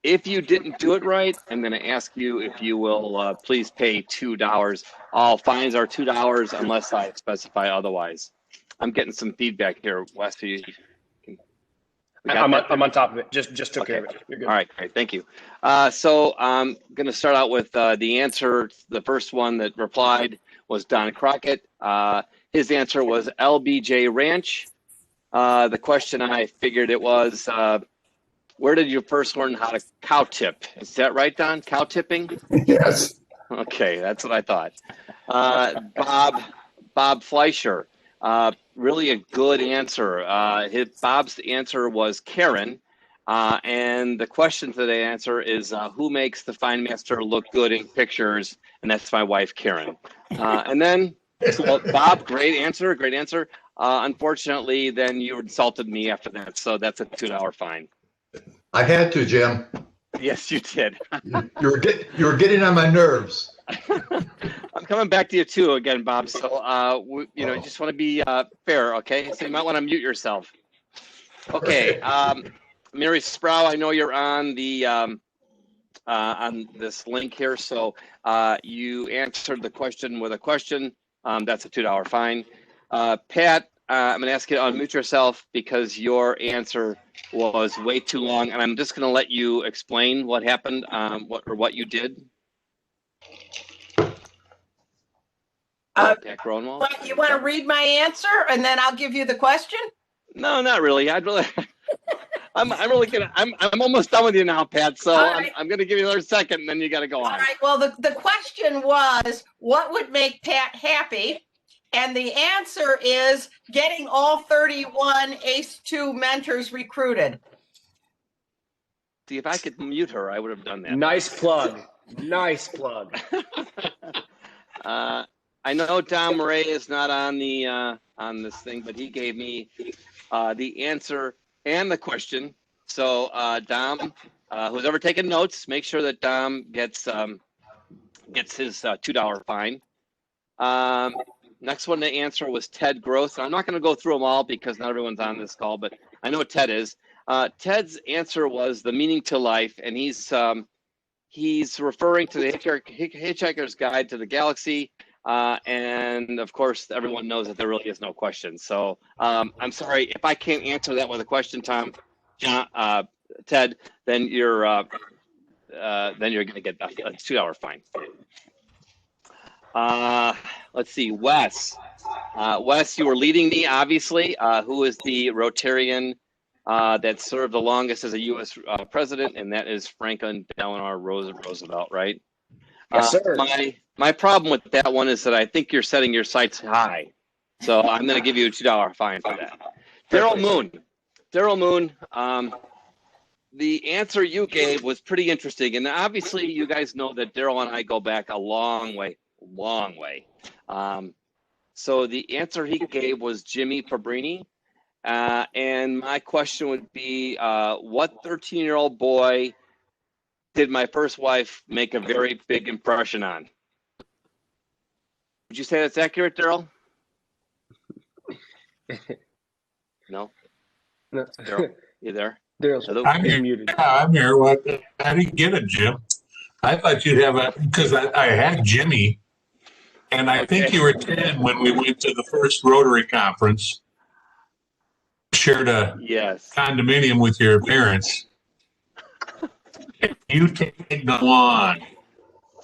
if you didn't do it right, I'm going to ask you if you will please pay $2. All fines are $2 unless I specify otherwise. I'm getting some feedback here, Wes. I'm on top of it. Just took care of it. You're good. All right, great. Thank you. So I'm going to start out with the answer. The first one that replied was Don Crockett. His answer was LBJ Ranch. The question, I figured it was where did you first learn how to cow tip? Is that right, Don? Cow tipping? Yes. Okay, that's what I thought. Bob Fleischer, really a good answer. Bob's answer was Karen. And the question to the answer is, who makes the Fine Master look good in pictures? And that's my wife, Karen. And then, well, Bob, great answer, great answer. Unfortunately, then you insulted me after that, so that's a $2 fine. I had to, Jim. Yes, you did. You were getting on my nerves. I'm coming back to you too again, Bob. So, just want to be fair, okay? So you might want to mute yourself. Okay, Mary Sproul, I know you're on the on this link here. So you answered the question with a question. That's a $2 fine. Pat, I'm going to ask you to unmute yourself because your answer was way too long, and I'm just going to let you explain what happened, what you did. Pat Gronwald. You want to read my answer and then I'll give you the question? No, not really. I'm almost done with you now, Pat. So right. I'm going to give you another second, and then you got to go on. All right. Well, the question was, what would make Pat happy? And the answer is getting all 31 ACE2 mentors recruited. See, if I could mute her, I would have done that. Nice plug. Nice plug. I know Dom Murray is not on the on this thing, but he gave me the answer and the question. So Dom, who's ever taken notes, make sure that Dom gets his $2 fine. Next one to answer was Ted Gross. I'm not going to go through them all because not everyone's on this call, but I know what Ted is. Ted's answer was the meaning to life, and he's referring to the Hitchhiker's Guide to the Galaxy. And of course, everyone knows that there really is no question. So I'm sorry if I can't answer that with a question, Ted. Then you're going to get a $2 fine. Let's see, Wes. Wes, you were leading me, obviously. Who is the Rotarian that served the longest as a U.S. president? And that is Franklin Delano Roosevelt, right? Yes, sir. My problem with that one is that I think you're setting your sights high. So I'm going to give you a $2 fine for that. Daryl Moon, the answer you gave was pretty interesting. And obviously you guys know that Daryl and I go back a long way. So the answer he gave was Jimmy Fabrini. And my question would be, what 13-year-old boy did my first wife make a very big impression on? Would you say that's accurate, Daryl? No? Daryl, you there? I'm here. Yeah, I'm here. What? I didn't get it, Jim. I thought you'd have because I had Jimmy, and I think you were 10 when we went to the first Rotary conference. Shared a condominium with your parents. You take the one.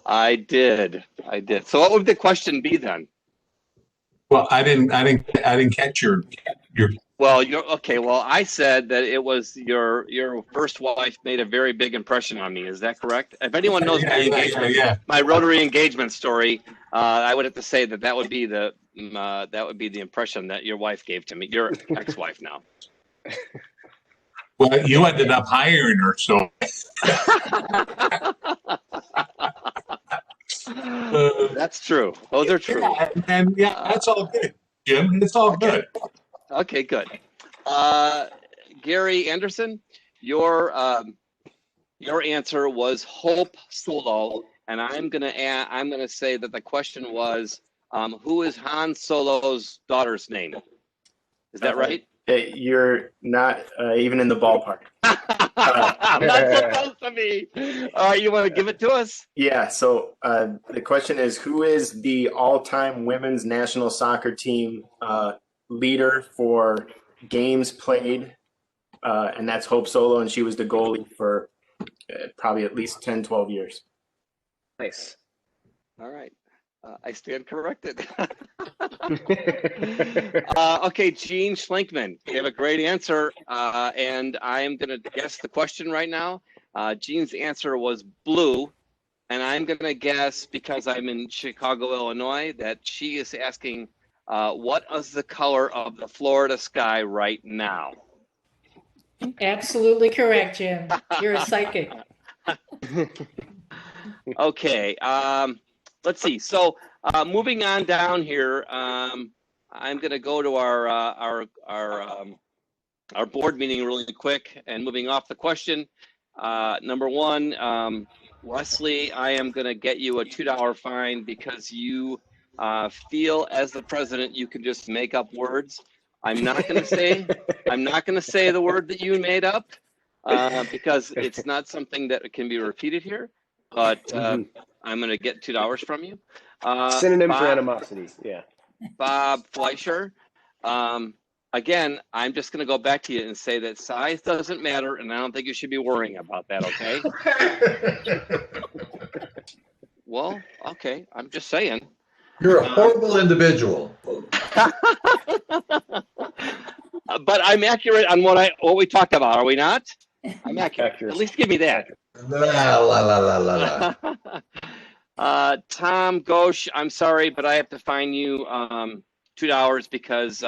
I did. So what would the question be then? Well, I didn't catch your. Well, okay. Well, I said that it was your first wife made a very big impression on me. Is that correct? If anyone knows my Rotary engagement story, I would have to say that would be the impression that your wife gave to me, your ex-wife now. Well, you ended up hiring her, so. That's true. Those are true. And that's all good, Jim. It's all good. Okay, good. Gary Anderson, your answer was Hope Solo, and I'm gonna say that the question was, who is Han Solo's daughter's name? Is that right? You're not even in the ballpark. Not supposed to be. All right, you want to give it to us? Yeah. So the question is, who is the all-time women's national soccer team leader for games played? And that's Hope Solo, and she was the goalie for probably at least 10, 12 years. Nice. All right. I stand corrected. Okay, Gene Schlinkman, you have a great answer, and I'm going to guess the question right now. Gene's answer was blue, and I'm going to guess, because I'm in Chicago, Illinois, that she is asking, what is the color of the Florida sky right now? Absolutely correct, Jim. You're a psychic. Okay, let's see. So moving on down here, I'm going to go to our board meeting really quick, and moving off the question. Number one, Wesley, I am going to get you a $2 fine because you feel as the president you can just make up words. I'm not going to say the word that you made up because it's not something that can be repeated here. But I'm going to get $2 from you. Synonym for animosity. Yeah. Bob Fleischer. Again, I'm just going to go back to you and say that size doesn't matter, and I don't think you should be worrying about that, okay? Well, okay, I'm just saying. You're a horrible individual. But I'm accurate on what we talked about, are we not? I'm accurate. At least give me that. La, la, la, la, la. Tom Ghosh, I'm sorry, but I have to fine you $2 because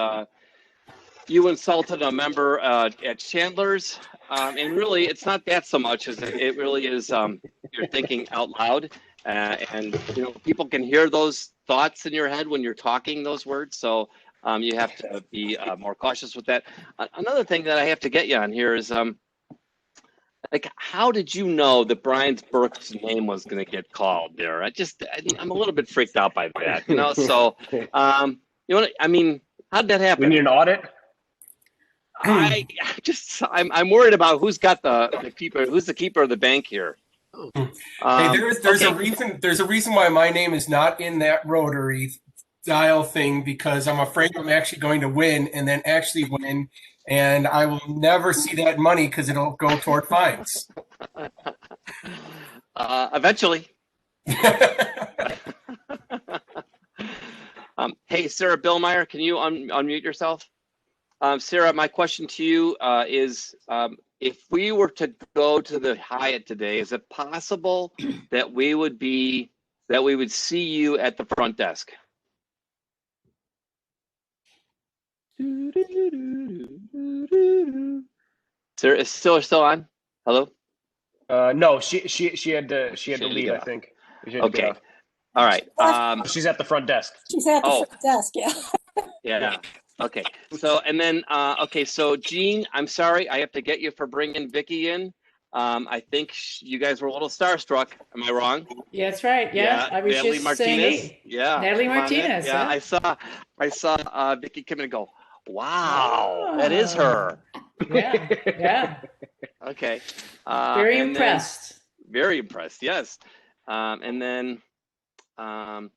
you insulted a member at Chandler's, and really, it's not that so much as it really is. You're thinking out loud, and you know people can hear those thoughts in your head when you're talking those words. So you have to be more cautious with that. Another thing that I have to get you on here is like, how did you know that Brian Burke's name was going to get called there? I'm a little bit freaked out by that, you know. So you know, I mean, how did that happen? We need an audit. I'm worried about who's got the keeper. Who's the keeper of the bank here? Hey, there's a reason why my name is not in that Rotary dial thing, because I'm afraid I'm actually going to win and then actually win, and I will never see that money because it'll go toward fines. Eventually. Hey, Sarah Billmeyer, can you unmute yourself? Sarah, my question to you is, if we were to go to the Hyatt today, is it possible that we would see you at the front desk? Sarah is still on? Hello? No, she had to leave, I think. Okay. All right. She's at the front desk. She's at the front desk, yeah. Yeah. Okay. So, and then, okay. So Gene, I'm sorry. I have to get you for bringing Vicky in. I think you guys were a little starstruck. Am I wrong? Yeah, that's right. Yeah. I was Natalie just Martinez. saying. Yeah. Natalie Martinez. Yeah. I saw Vicky come in and go, wow, that is her. Yeah. Yeah. Okay. Very impressed. Very impressed. Yes. And then, and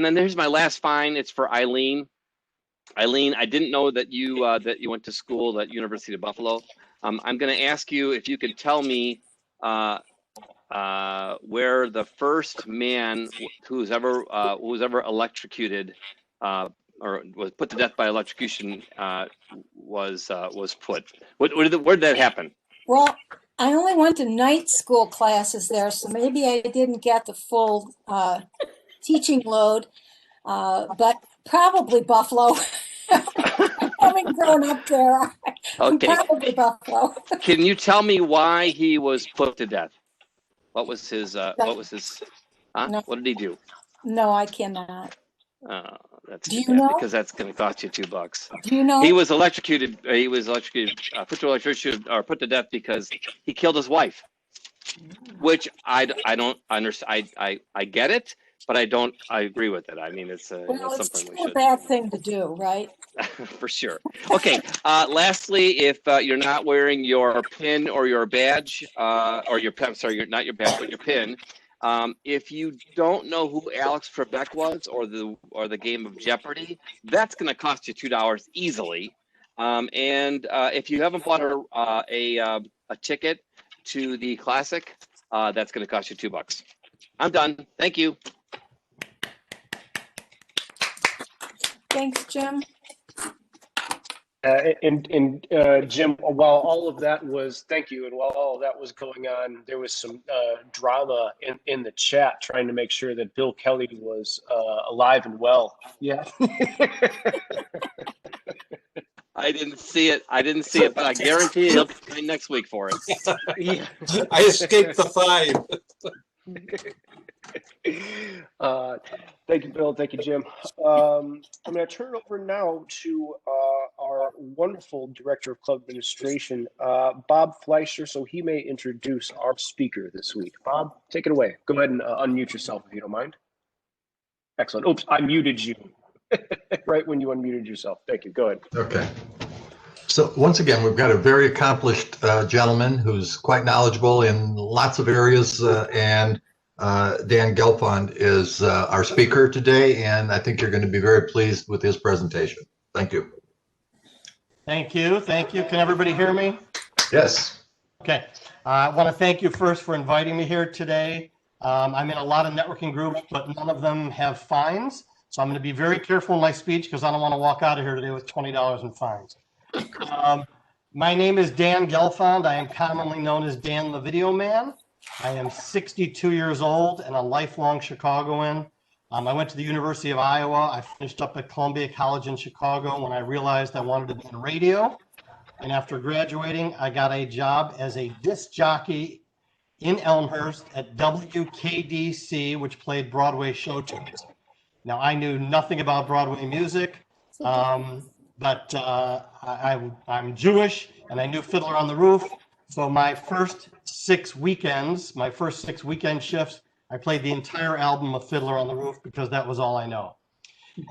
then there's my last fine. It's for Eileen. Eileen, I didn't know that you went to school at University of Buffalo. I'm going to ask you if you could tell me where the first man who's ever electrocuted or was put to death by electrocution was put. Where did that happen? Well, I only went to night school classes there, so maybe I didn't get the full teaching load, but probably Buffalo. Having grown up there, Okay. probably Buffalo. Can you tell me why he was put to death? What was his? Huh? No. What did he do? No, I cannot. That's Do you too bad, know? because that's going to cost you $2. Do you know? He was electrocuted. Put to electrocution or put to death because he killed his wife. Which I don't understand. I get it, but I agree with it. I mean, it's Well, something we it's a should. bad thing to do, right? For sure. Okay. Lastly, if you're not wearing your pin or your badge, or your pin, sorry, not your badge, but your pin. If you don't know who Alex Trebek was, or the game of Jeopardy, that's going to cost you $2 easily. And if you haven't bought a ticket to the classic, that's going to cost you $2. I'm done. Thank you. Thanks, Jim. Jim, while all of that was, thank you, and while all of that was going on, there was some drama in the chat trying to make sure that Bill Kelly was alive and well. Yeah. I didn't see it, but I guarantee he'll be coming next week for it. Yeah. I escaped the fine. Thank you, Bill. Thank you, Jim. I'm going to turn it over now to our wonderful Director of Club Administration, Bob Fleischer, so he may introduce our speaker this week. Bob, take it away. Go ahead and unmute yourself if you don't mind. Excellent. Oops, I muted you right when you unmuted yourself. Thank you. Go ahead. Okay. So once again, we've got a very accomplished gentleman who's quite knowledgeable in lots of areas, and Dan Gelfand is our speaker today, and I think you're going to be very pleased with his presentation. Thank you. Thank you. Thank you. Can everybody hear me? Yes. Okay. I want to thank you first for inviting me here today. I'm in a lot of networking groups, but none of them have fines. So I'm going to be very careful in my speech because I don't want to walk out of here today with $20 in fines. My name is Dan Gelfand. I am commonly known as Dan the Video Man. I am 62 years old and a lifelong Chicagoan. I went to the University of Iowa. I finished up at Columbia College in Chicago when I realized I wanted to be in radio. And after graduating, I got a job as a disc jockey in Elmhurst at WKDC, which played Broadway show tunes. Now, I knew nothing about Broadway music, but I'm Jewish, and I knew Fiddler on the Roof. So my first 6 weekend shifts, I played the entire album of Fiddler on the Roof because that was all I know.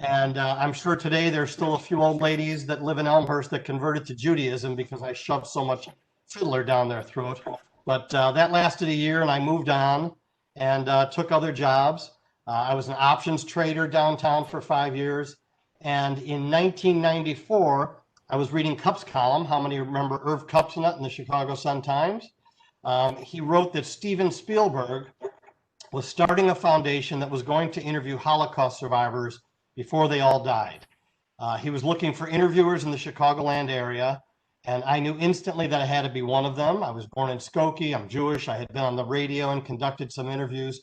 And I'm sure today there's still a few old ladies that live in Elmhurst that converted to Judaism because I shoved so much Fiddler down their throat. But that lasted a year, and I moved on and took other jobs. I was an options trader downtown for 5 years. And in 1994, I was reading Cup's column. How many remember Irv Kupcinet in the Chicago Sun-Times? He wrote that Steven Spielberg was starting a foundation that was going to interview Holocaust survivors before they all died. He was looking for interviewers in the Chicagoland area, and I knew instantly that I had to be one of them. I was born in Skokie. I'm Jewish. I had been on the radio and conducted some interviews.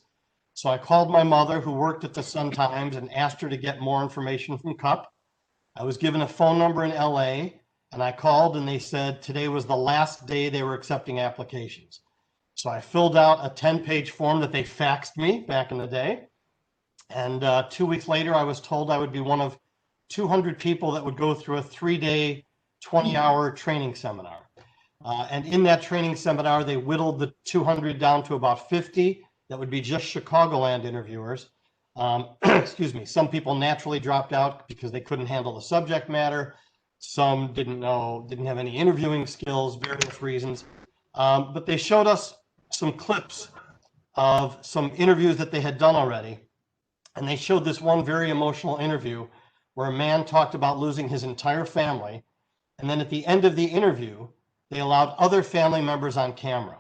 So I called my mother, who worked at the Sun-Times, and asked her to get more information from Cup. I was given a phone number in LA, and I called, and they said today was the last day they were accepting applications. So I filled out a 10-page form that they faxed me back in the day. And 2 weeks later, I was told I would be one of 200 people that would go through a 3-day, 20-hour training seminar. And in that training seminar, they whittled the 200 down to about 50 that would be just Chicagoland interviewers. Excuse me. Some people naturally dropped out because they couldn't handle the subject matter. Some didn't have any interviewing skills, various reasons. But they showed us some clips of some interviews that they had done already. And they showed this one very emotional interview where a man talked about losing his entire family. And then at the end of the interview, they allowed other family members on camera.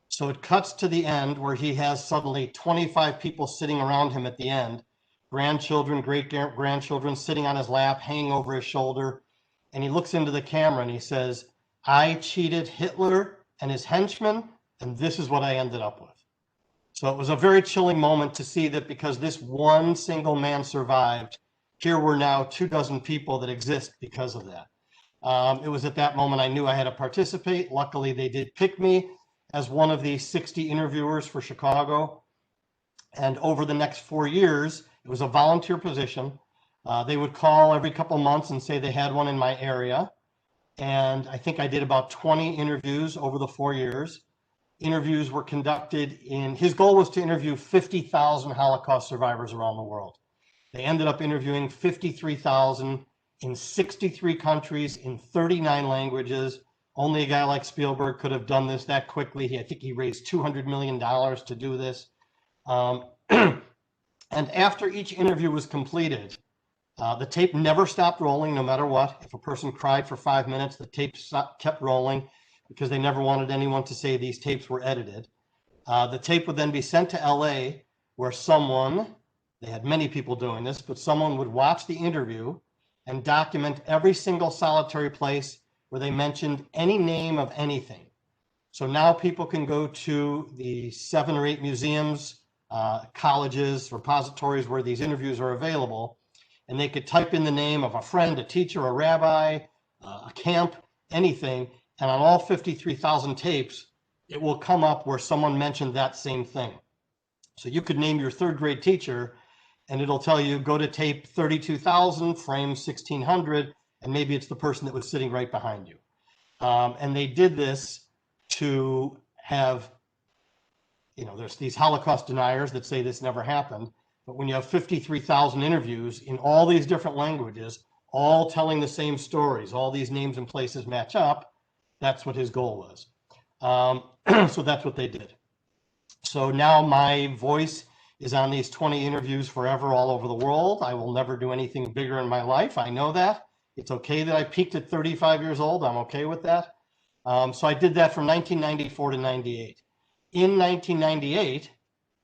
So it cuts to the end where he has suddenly 25 people sitting around him at the end, grandchildren, great-grandchildren sitting on his lap, hanging over his shoulder. And he looks into the camera and he says, "I cheated Hitler and his henchmen, and this is what I ended up with." So it was a very chilling moment to see that because this one single man survived, here were now 24 people that exist because of that. It was at that moment I knew I had to participate. Luckily, they did pick me as one of the 60 interviewers for Chicago. And over the next 4 years, it was a volunteer position. They would call every couple months and say they had one in my area. And I think I did about 20 interviews over the 4 years. Interviews were conducted his goal was to interview 50,000 Holocaust survivors around the world. They ended up interviewing 53,000 in 63 countries in 39 languages. Only a guy like Spielberg could have done this that quickly. I think he raised $200 million to do this. And after each interview was completed, the tape never stopped rolling no matter what. If a person cried for 5 minutes, the tape kept rolling because they never wanted anyone to say these tapes were edited. The tape would then be sent to LA where they had many people doing this, but someone would watch the interview and document every single solitary place where they mentioned any name of anything. So now people can go to the 7 or 8 museums, colleges, repositories where these interviews are available, and they could type in the name of a friend, a teacher, a rabbi, a camp, anything, and on all 53,000 tapes, it will come up where someone mentioned that same thing. So you could name your 3rd grade teacher, and it'll tell you, go to tape 32,000, frame 1600, and maybe it's the person that was sitting right behind you. And they did this to have, there's these Holocaust deniers that say this never happened, but when you have 53,000 interviews in all these different languages, all telling the same stories, all these names and places match up, that's what his goal was. So that's what they did. So now my voice is on these 20 interviews forever all over the world. I will never do anything bigger in my life. I know that. It's okay that I peaked at 35 years old. I'm okay with that. So I did that from 1994 to 98. In 1998,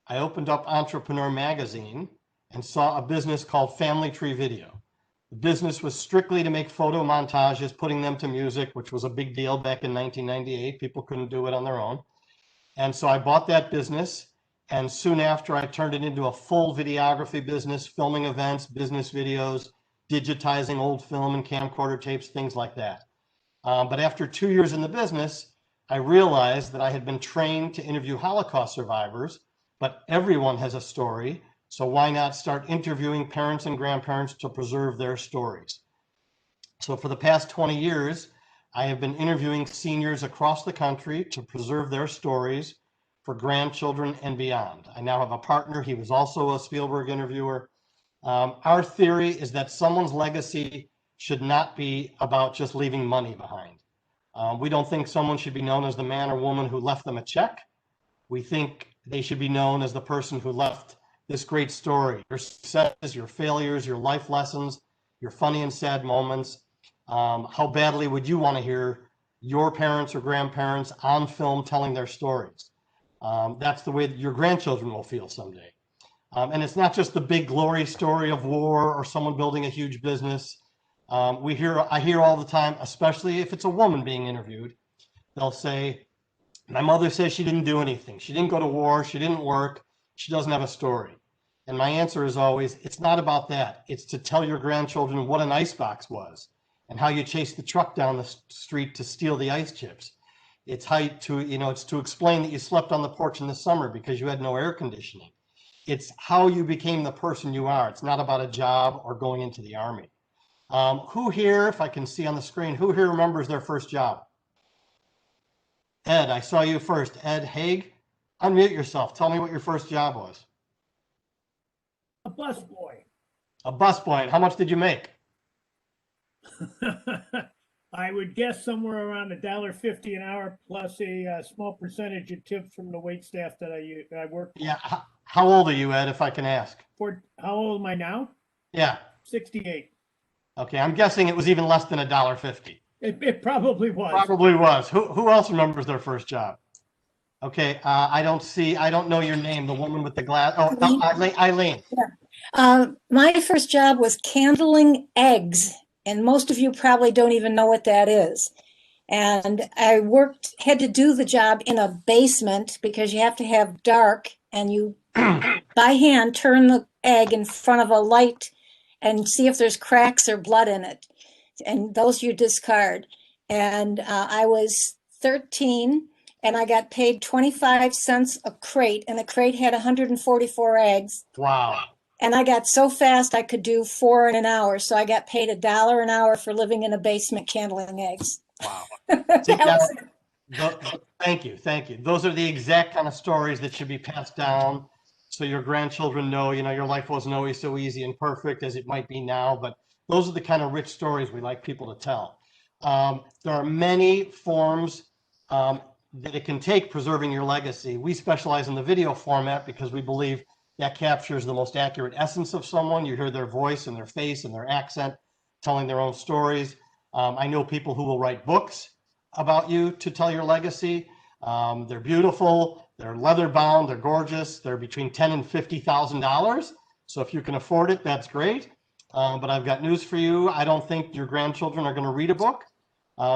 I opened up Entrepreneur Magazine and saw a business called Family Tree Video. The business was strictly to make photo montages, putting them to music, which was a big deal back in 1998. People couldn't do it on their own. And so I bought that business. And soon after, I turned it into a full videography business, filming events, business videos, digitizing old film and camcorder tapes, things like that. But after 2 years in the business, I realized that I had been trained to interview Holocaust survivors, but everyone has a story. So why not start interviewing parents and grandparents to preserve their stories? So for the past 20 years, I have been interviewing seniors across the country to preserve their stories for grandchildren and beyond. I now have a partner. He was also a Spielberg interviewer. Our theory is that someone's legacy should not be about just leaving money behind. We don't think someone should be known as the man or woman who left them a check. We think they should be known as the person who left this great story, your successes, your failures, your life lessons, your funny and sad moments. How badly would you want to hear your parents or grandparents on film telling their stories? That's the way that your grandchildren will feel someday. And it's not just the big glory story of war or someone building a huge business. I hear all the time, especially if it's a woman being interviewed, they'll say, my mother says she didn't do anything. She didn't go to war. She didn't work. She doesn't have a story. And my answer is always, it's not about that. It's to tell your grandchildren what an icebox was and how you chased the truck down the street to steal the ice chips. It's it's to explain that you slept on the porch in the summer because you had no air conditioning. It's how you became the person you are. It's not about a job or going into the Army. Who here, if I can see on the screen, who here remembers their first job? Ed, I saw you first. Ed Haig, unmute yourself. Tell me what your first job was. A busboy. A busboy. And how much did you make? I would guess somewhere around $1.50 an hour plus a small percentage of tips from the wait staff that I worked with. Yeah. How old are you, Ed, if I can ask? How old am I now? Yeah. 68. Okay, I'm guessing it was even less than $1.50. It probably was. Probably was. Who else remembers their first job? Okay, I don't know your name, the woman with the glass. Oh, Eileen. Yeah. My first job was candling eggs, and most of you probably don't even know what that is. And I had to do the job in a basement because you have to have dark, and you by hand turn the egg in front of a light and see if there's cracks or blood in it. And those you discard. And I was 13 and I got paid 25 cents a crate, and the crate had 144 eggs. Wow. And I got so fast I could do 4 in an hour. So I got paid $1 an hour for living in a basement candling eggs. Wow. Thank you. Those are the exact kind of stories that should be passed down so your grandchildren know, your life wasn't always so easy and perfect as it might be now, but those are the kind of rich stories we like people to tell. There are many forms that it can take preserving your legacy. We specialize in the video format because we believe that captures the most accurate essence of someone. You hear their voice and their face and their accent telling their own stories. I know people who will write books about you to tell your legacy. They're beautiful, they're leather bound, they're gorgeous. They're between $10,000 and $50,000. So if you can afford it, that's great. But I've got news for you. I don't think your grandchildren are going to read a book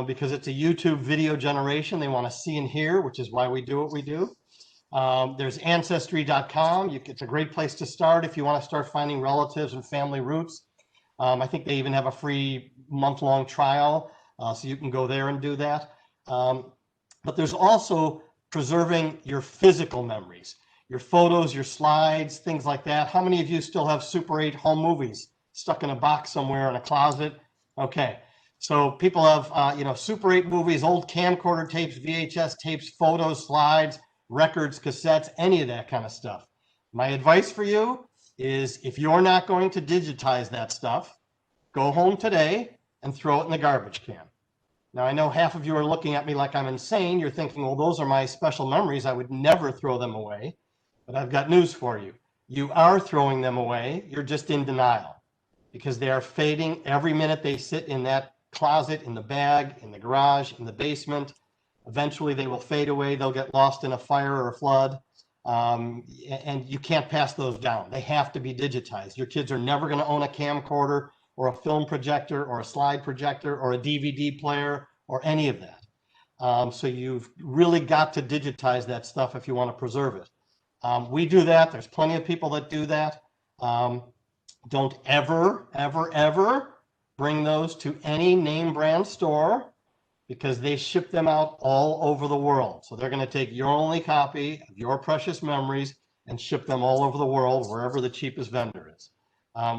because it's a YouTube video generation. They want to see and hear, which is why we do what we do. There's Ancestry.com. It's a great place to start if you want to start finding relatives and family roots. I think they even have a free month-long trial, so you can go there and do that. But there's also preserving your physical memories, your photos, your slides, things like that. How many of you still have Super 8 home movies stuck in a box somewhere in a closet? Okay, so people have, Super 8 movies, old camcorder tapes, VHS tapes, photos, slides, records, cassettes, any of that kind of stuff. My advice for you is if you're not going to digitize that stuff, go home today and throw it in the garbage can. Now, I know half of you are looking at me like I'm insane. You're thinking, well, those are my special memories. I would never throw them away. But I've got news for you. You are throwing them away. You're just in denial because they are fading every minute they sit in that closet, in the bag, in the garage, in the basement. Eventually, they will fade away. They'll get lost in a fire or a flood. And you can't pass those down. They have to be digitized. Your kids are never going to own a camcorder or a film projector or a slide projector or a DVD player or any of that. So you've really got to digitize that stuff if you want to preserve it. We do that. There's plenty of people that do that. Don't ever, ever, ever bring those to any name brand store because they ship them out all over the world. So they're going to take your only copy of your precious memories and ship them all over the world, wherever the cheapest vendor is.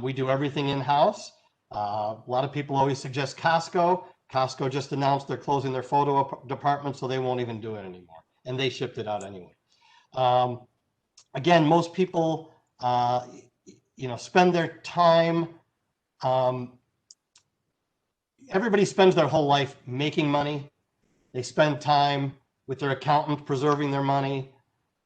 We do everything in-house. A lot of people always suggest Costco. Costco just announced they're closing their photo department, so they won't even do it anymore. And they shipped it out anyway. Again, most people, spend their time. Everybody spends their whole life making money. They spend time with their accountant preserving their money.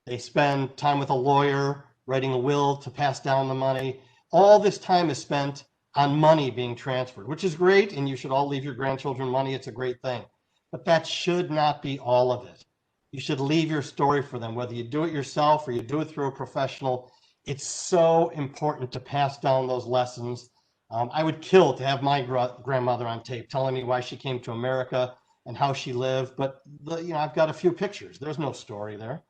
They spend time with a lawyer writing a will to pass down the money. All this time is spent on money being transferred, which is great, and you should all leave your grandchildren money. It's a great thing. But that should not be all of it. You should leave your story for them, whether you do it yourself or you do it through a professional. It's so important to pass down those lessons. I would kill to have my grandmother on tape telling me why she came to America and how she lived, but I've got a few pictures. There's no story there.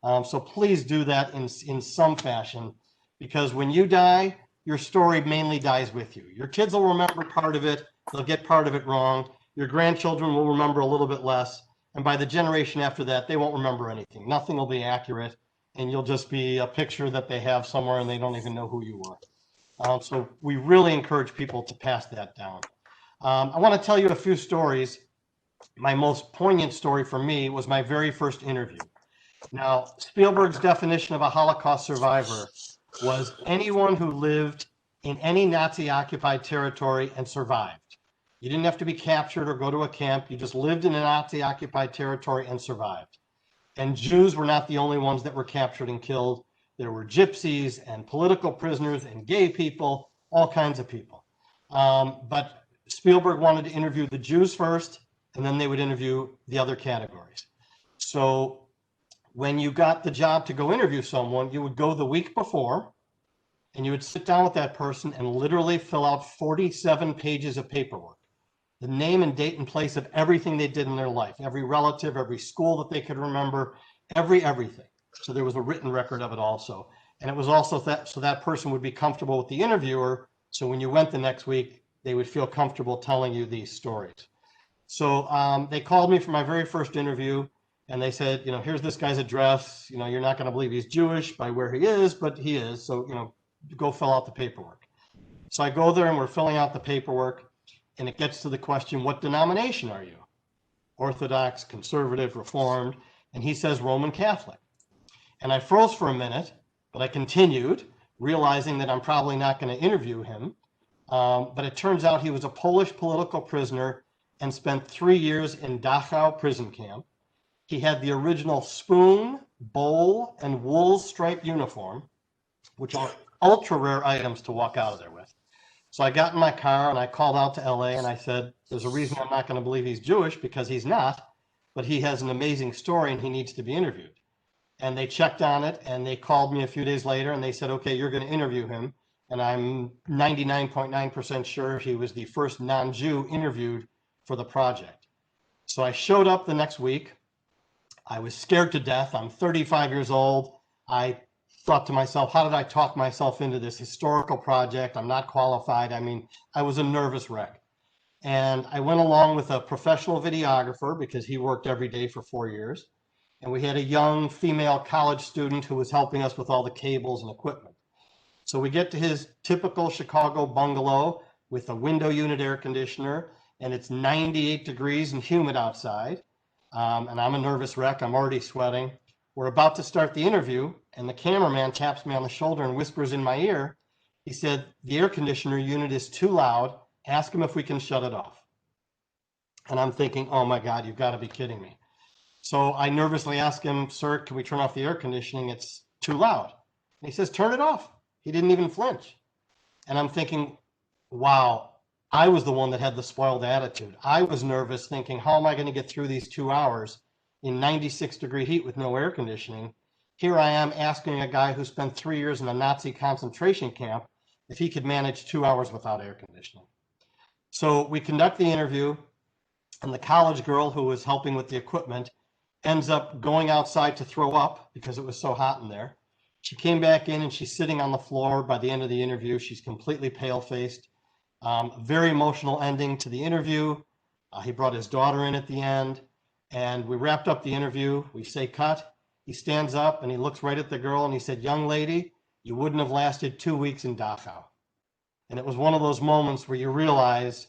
So please do that in some fashion, because when you die, your story mainly dies with you. Your kids will remember part of it. They'll get part of it wrong. Your grandchildren will remember a little bit less. And by the generation after that, they won't remember anything. Nothing will be accurate. And you'll just be a picture that they have somewhere and they don't even know who you are. So we really encourage people to pass that down. I want to tell you a few stories. My most poignant story for me was my very first interview. Now, Spielberg's definition of a Holocaust survivor was anyone who lived in any Nazi-occupied territory and survived. You didn't have to be captured or go to a camp. You just lived in a Nazi-occupied territory and survived. And Jews were not the only ones that were captured and killed. There were gypsies and political prisoners and gay people, all kinds of people. But Spielberg wanted to interview the Jews first, and then they would interview the other categories. So when you got the job to go interview someone, you would go the week before, and you would sit down with that person and literally fill out 47 pages of paperwork. The name and date and place of everything they did in their life, every relative, every school that they could remember, everything. So there was a written record of it also. And it was also so that person would be comfortable with the interviewer. So when you went the next week, they would feel comfortable telling you these stories. So they called me for my very first interview and they said, here's this guy's address. You're not going to believe he's Jewish by where he is, but he is. So, go fill out the paperwork. So I go there and we're filling out the paperwork and it gets to the question, what denomination are you? Orthodox, conservative, Reformed. And he says Roman Catholic. And I froze for a minute, but I continued, realizing that I'm probably not going to interview him. But it turns out he was a Polish political prisoner and spent 3 years in Dachau prison camp. He had the original spoon, bowl, and wool striped uniform, which are ultra rare items to walk out of there with. So I got in my car and I called out to LA and I said, there's a reason I'm not going to believe he's Jewish, because he's not, but he has an amazing story and he needs to be interviewed. And they checked on it and they called me a few days later and they said, okay, you're going to interview him. And I'm 99.9% sure he was the first non-Jew interviewed for the project. So I showed up the next week. I was scared to death. I'm 35 years old. I thought to myself, how did I talk myself into this historical project? I'm not qualified. I mean, I was a nervous wreck. And I went along with a professional videographer because he worked every day for 4 years. And we had a young female college student who was helping us with all the cables and equipment. So we get to his typical Chicago bungalow with a window unit air conditioner, and it's 98 degrees and humid outside. And I'm a nervous wreck. I'm already sweating. We're about to start the interview, and the cameraman taps me on the shoulder and whispers in my ear. He said, the air conditioner unit is too loud. Ask him if we can shut it off. And I'm thinking, oh my God, you've got to be kidding me. So I nervously ask him, sir, can we turn off the air conditioning? It's too loud. And he says, turn it off. He didn't even flinch. And I'm thinking, wow, I was the one that had the spoiled attitude. I was nervous thinking, how am I going to get through these 2 hours in 96-degree heat with no air conditioning? Here I am asking a guy who spent 3 years in a Nazi concentration camp if he could manage 2 hours without air conditioning. So we conduct the interview, and the college girl who was helping with the equipment ends up going outside to throw up because it was so hot in there. She came back in and she's sitting on the floor by the end of the interview. She's completely pale-faced. Very emotional ending to the interview. He brought his daughter in at the end, and we wrapped up the interview. We say cut. He stands up and he looks right at the girl and he said, young lady, you wouldn't have lasted 2 weeks in Dachau. And it was one of those moments where you realize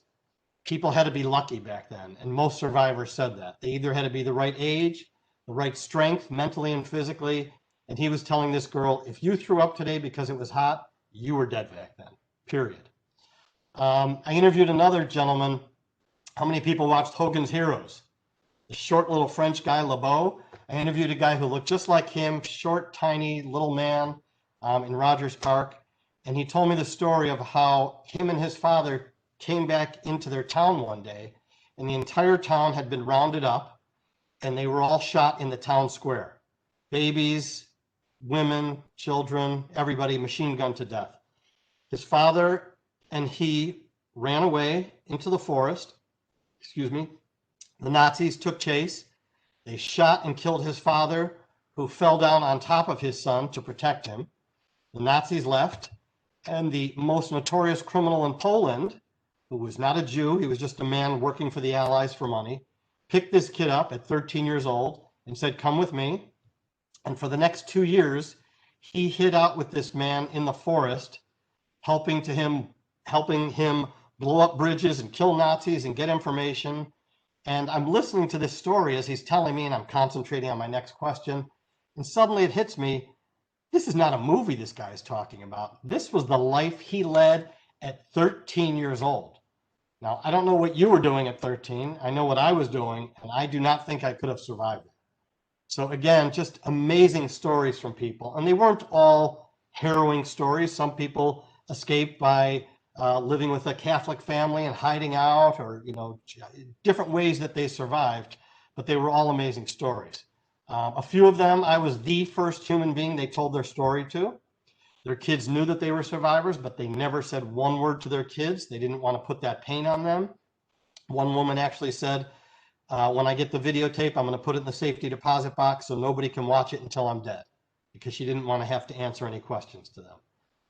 people had to be lucky back then. And most survivors said that. They either had to be the right age, the right strength, mentally and physically. And he was telling this girl, if you threw up today because it was hot, you were dead back then, period. I interviewed another gentleman. How many people watched Hogan's Heroes? The short little French guy, LeBeau. I interviewed a guy who looked just like him, short, tiny, little man in Rogers Park. And he told me the story of how him and his father came back into their town one day, and the entire town had been rounded up, and they were all shot in the town square. Babies, women, children, everybody machine gunned to death. His father and he ran away into the forest. Excuse me. The Nazis took chase. They shot and killed his father, who fell down on top of his son to protect him. The Nazis left, and the most notorious criminal in Poland, who was not a Jew, he was just a man working for the Allies for money, picked this kid up at 13 years old and said, come with me. And for the next 2 years, he hid out with this man in the forest, helping him blow up bridges and kill Nazis and get information. And I'm listening to this story as he's telling me, and I'm concentrating on my next question. And suddenly it hits me, this is not a movie this guy is talking about. This was the life he led at 13 years old. Now, I don't know what you were doing at 13. I know what I was doing, and I do not think I could have survived it. So again, just amazing stories from people. And they weren't all harrowing stories. Some people escaped by living with a Catholic family and hiding out, or different ways that they survived, but they were all amazing stories. A few of them, I was the first human being they told their story to. Their kids knew that they were survivors, but they never said one word to their kids. They didn't want to put that pain on them. One woman actually said, when I get the videotape, I'm going to put it in the safety deposit box so nobody can watch it until I'm dead, because she didn't want to have to answer any questions to them.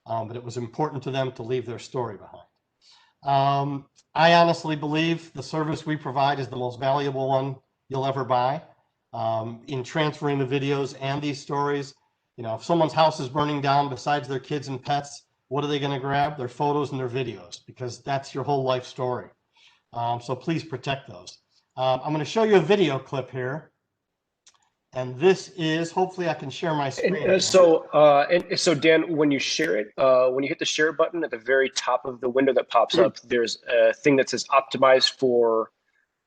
But it was important to them to leave their story behind. I honestly believe the service we provide is the most valuable one you'll ever buy. In transferring the videos and these stories, if someone's house is burning down, besides their kids and pets, what are they going to grab? Their photos and their videos, because that's your whole life story. So please protect those. I'm going to show you a video clip here. And this is, hopefully I can share my screen. So Dan, when you share it, when you hit the share button at the very top of the window that pops up, there's a thing that says optimize for,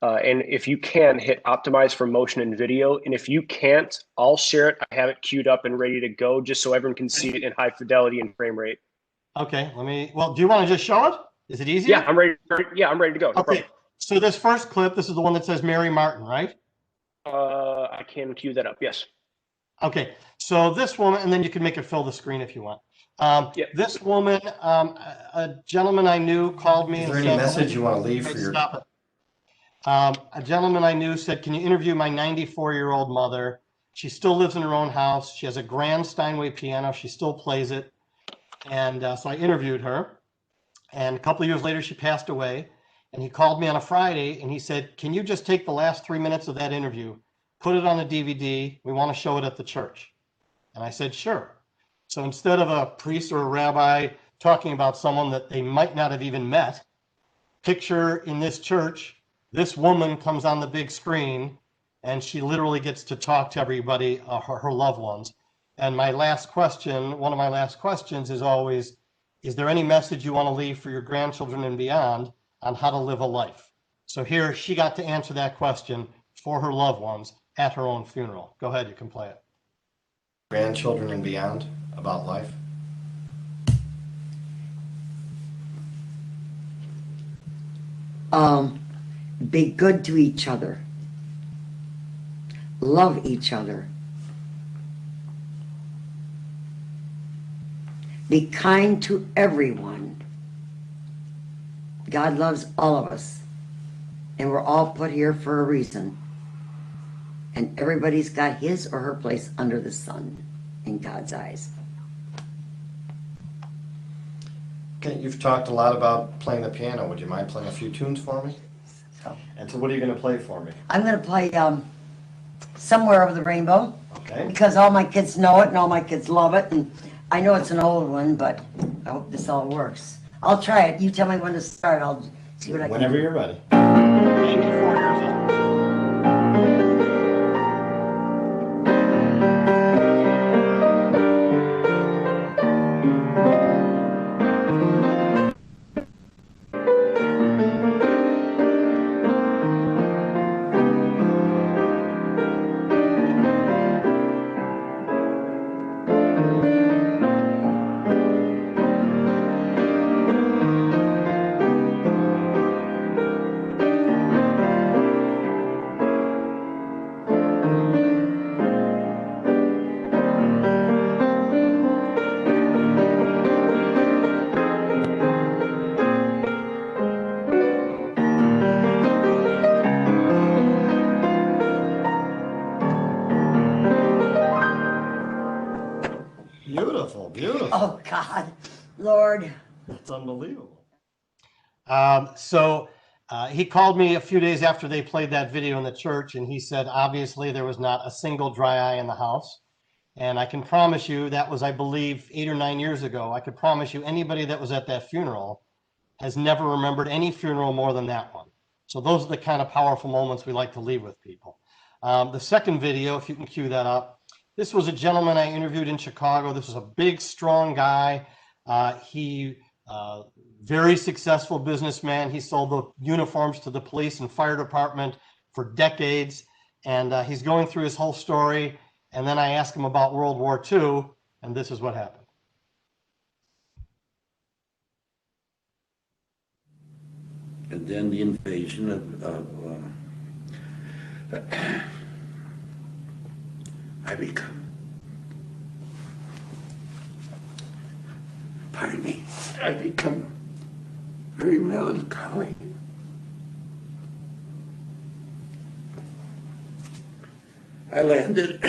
and if you can, hit optimize for motion and video. And if you can't, I'll share it. I have it queued up and ready to go just so everyone can see it in high fidelity and frame rate. Okay, do you want to just show it? Is it easy? Yeah, I'm ready. Yeah, I'm ready to go. No okay, so this first clip, this is the one that says Mary Martin, right? I can queue that up, yes. Okay, so this woman, and then you can make it fill the screen if you want. This woman, a gentleman I knew called me Is and there said, any message you want to leave Hey, for your? stop it. A gentleman I knew said, can you interview my 94-year-old mother? She still lives in her own house. She has a grand Steinway piano. She still plays it. And so I interviewed her. And a couple of years later, she passed away. And he called me on a Friday and he said, can you just take the last 3 minutes of that interview, put it on a DVD? We want to show it at the church. And I said, sure. So instead of a priest or a rabbi talking about someone that they might not have even met, picture in this church, this woman comes on the big screen and she literally gets to talk to everybody, her loved ones. And my last question, one of my last questions is always, is there any message you want to leave for your grandchildren and beyond on how to live a life? So here she got to answer that question for her loved ones at her own funeral. Go ahead, you can play it. Grandchildren and beyond about life. Be good to each other. Love each other. Be kind to everyone. God loves all of us. And we're all put here for a reason. And everybody's got his or her place under the sun in God's eyes. Okay, you've talked a lot about playing the piano. Would you mind playing a few tunes for me? And so what are you going to play for me? I'm going to play Somewhere Over the Rainbow. Okay. Because all my kids know it and all my kids love it. And I know it's an old one, but I hope this all works. I'll try it. You tell me when to start. I'll see what I can do. Whenever you're ready. 94 years old. Beautiful, beautiful. Oh, God. Lord. That's unbelievable. He called me a few days after they played that video in the church, and he said, obviously, there was not a single dry eye in the house. And I can promise you, that was, I believe, 8 or 9 years ago. I could promise you anybody that was at that funeral has never remembered any funeral more than that one. So those are the kind of powerful moments we like to leave with people. The second video, if you can cue that up, this was a gentleman I interviewed in Chicago. This was a big, strong guy. Very successful businessman. He sold the uniforms to the police and fire department for decades. And he's going through his whole story. And then I asked him about World War II, and this is what happened. And then the invasion I become very melancholy. I landed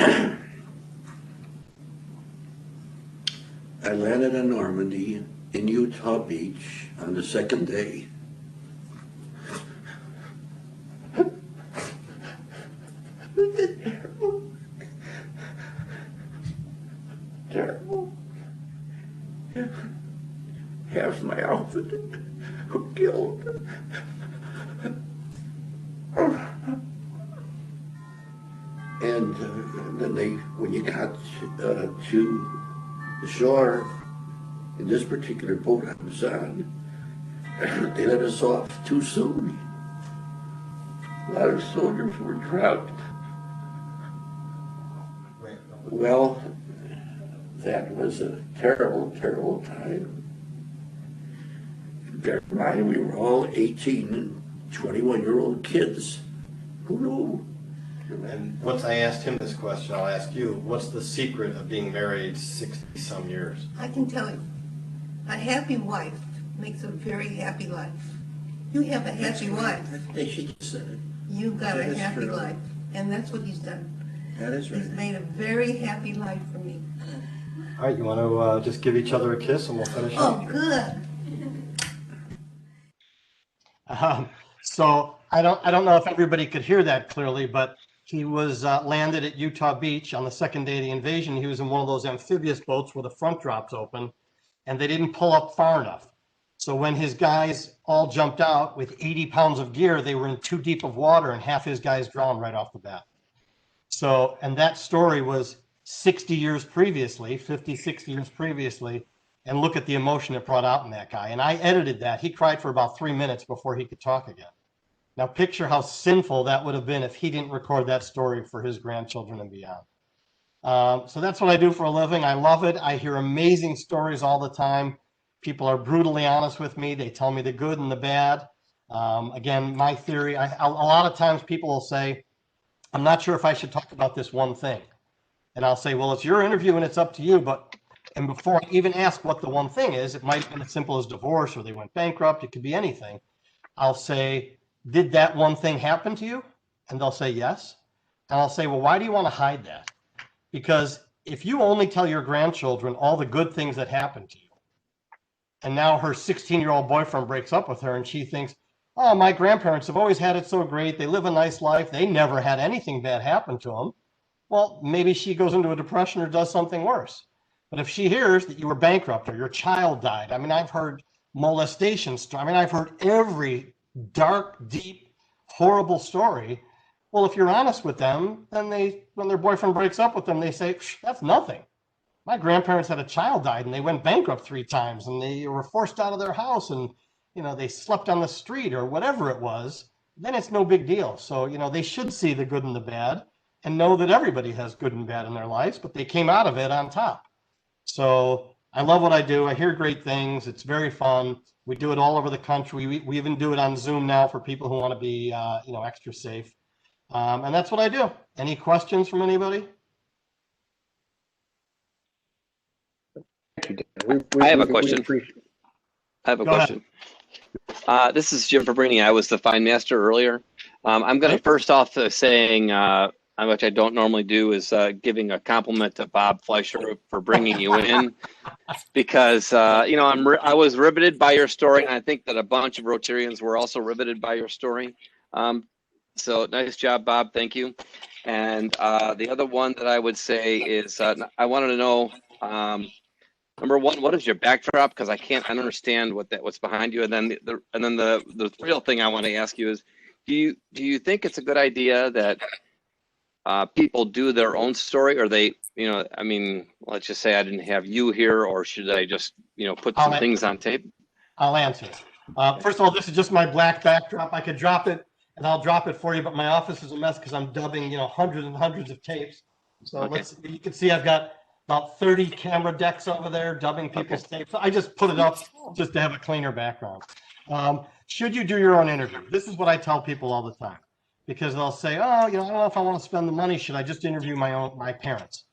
in Normandy in Utah Beach on the second day. Terrible. Half my outfit were killed. And then when you got to the shore, in this particular boat I was on, they let us off too soon. A lot of soldiers were drowned. Well, that was a terrible, terrible time. Bear in mind, we were all 18 and 21-year-old kids. Who knew? And Once I asked him this question, I'll ask you, what's the secret of being married 60-some years? I can tell you, a happy wife makes a very happy life. You have a happy wife, Hey, she just said it. you've got a That is happy true. life, and that's what he's done. That is He's right. made a very happy life for me. All right, you want to just give each other a kiss and we'll finish Oh, up? good. So I don't know if everybody could hear that clearly, but he was landed at Utah Beach on the second day of the invasion. He was in one of those amphibious boats where the front drops open, and they didn't pull up far enough. So when his guys all jumped out with 80 pounds of gear, they were in too deep of water, and half his guys drowned right off the bat. So, and that story was 60 years previously, 50, 60 years previously, and look at the emotion it brought out in that guy. And I edited that. He cried for about 3 minutes before he could talk again. Now picture how sinful that would have been if he didn't record that story for his grandchildren and beyond. So that's what I do for a living. I love it. I hear amazing stories all the time. People are brutally honest with me. They tell me the good and the bad. Again, my theory, a lot of times people will say, I'm not sure if I should talk about this one thing. And I'll say, well, it's your interview and it's up to you. And before I even ask what the one thing is, it might have been as simple as divorce or they went bankrupt. It could be anything. I'll say, did that one thing happen to you? And they'll say yes. And I'll say, well, why do you want to hide that? Because if you only tell your grandchildren all the good things that happened to you, and now her 16-year-old boyfriend breaks up with her and she thinks, oh, my grandparents have always had it so great. They live a nice life. They never had anything bad happen to them. Well, maybe she goes into a depression or does something worse. But if she hears that you were bankrupt or your child died, I mean, I've heard molestation. I mean, I've heard every dark, deep, horrible story. Well, if you're honest with them, then when their boyfriend breaks up with them, they say, that's nothing. My grandparents had a child died and they went bankrupt 3 times and they were forced out of their house and, they slept on the street or whatever it was. Then it's no big deal. So, they should see the good and the bad and know that everybody has good and bad in their lives, but they came out of it on top. So I love what I do. I hear great things. It's very fun. We do it all over the country. We even do it on Zoom now for people who want to be, extra safe. And that's what I do. Any questions from anybody? I have a question. This is Jim Fabrini. I was the fine master earlier. I'm going to first off saying, which I don't normally do, is giving a compliment to Bob Fleischer for bringing you in, because I was riveted by your story, and I think that a bunch of Rotarians were also riveted by your story. So nice job, Bob. Thank you. And the other one that I would say is I wanted to know. Number one, what is your backdrop? Because I understand what's behind you. And then the real thing I want to ask you is, do you think it's a good idea that people do their own story, or they, let's just say I didn't have you here, or should I just, put some things on tape? I'll answer. First of all, this is just my black backdrop. I could drop it and I'll drop it for you, but my office is a mess because I'm dubbing, hundreds and hundreds of tapes. So Okay. you can see I've got about 30 camera decks over there dubbing people's tapes. I just put it up just to have a cleaner background. Should you do your own interview? This is what I tell people all the time, because they'll say, oh, I don't know if I want to spend the money. Should I just interview my parents?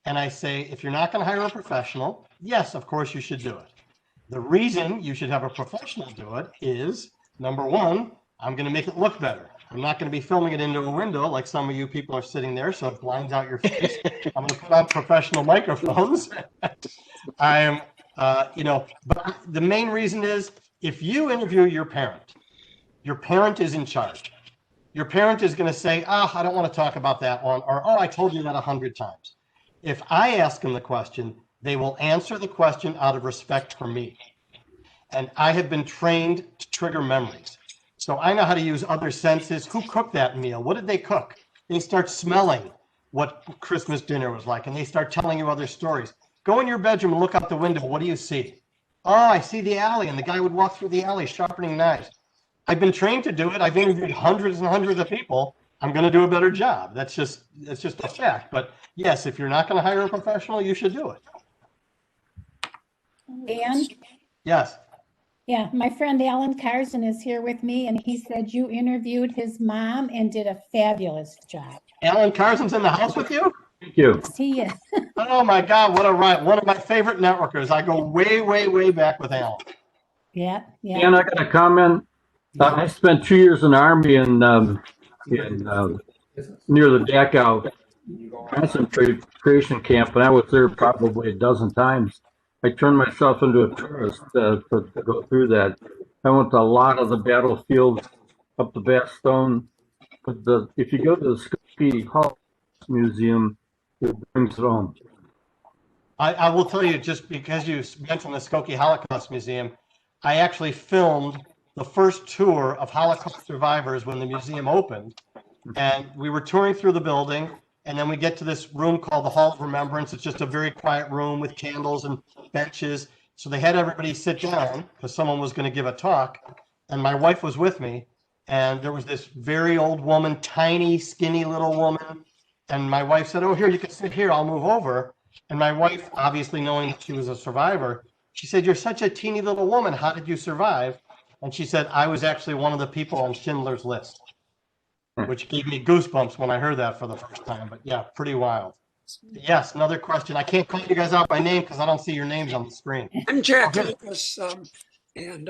And I say, if you're not going to hire a professional, yes, of course you should do it. The reason you should have a professional do it is, number one, I'm going to make it look better. I'm not going to be filming it into a window like some of you people are sitting there, so it blinds out your face. I'm going to put on professional microphones. I am, but the main reason is, if you interview your parent is in charge. Your parent is going to say, I don't want to talk about that one, or, I told you that 100 times. If I ask them the question, they will answer the question out of respect for me. And I have been trained to trigger memories. So I know how to use other senses. Who cooked that meal? What did they cook? They start smelling what Christmas dinner was like, and they start telling you other stories. Go in your bedroom and look out the window. What do you see? Oh, I see the alley, and the guy would walk through the alley sharpening knives. I've been trained to do it. I've interviewed hundreds and hundreds of people. I'm going to do a better job. That's just a fact. But yes, if you're not going to hire a professional, you should do it. And Yes. Yeah, my friend Alan Carson is here with me, and he said you interviewed his mom and did a fabulous job. Alan Carson's in the house with you? Thank you. Yes, he is. Oh my God, what a ride. One of my favorite networkers. I go way, way, way back with Alan. Yeah, yeah. Dan, I got a comment. I spent 2 years in the Army in near the Dachau concentration camp, and I was there probably a dozen times. I turned myself into a tourist to go through that. I went to a lot of the battlefields up the Bastogne. But if you go to the Skokie Holocaust Museum, it brings it home. I will tell you, just because you mentioned the Skokie Holocaust Museum, I actually filmed the first tour of Holocaust survivors when the museum opened. And we were touring through the building, and then we get to this room called the Hall of Remembrance. It's just a very quiet room with candles and benches. So they had everybody sit down because someone was going to give a talk. And my wife was with me. And there was this very old woman, tiny, skinny little woman. And my wife said, "Oh, here, you can sit here. I'll move over." And my wife, obviously knowing that she was a survivor, she said, "You're such a teeny little woman. How did you survive?" And she said, "I was actually one of the people on Schindler's List," which gave me goosebumps when I heard that for the first time. But yeah, pretty wild. Yes, another question. I can't call you guys out by name because I don't see your names on the screen. I'm Jack Lucas, and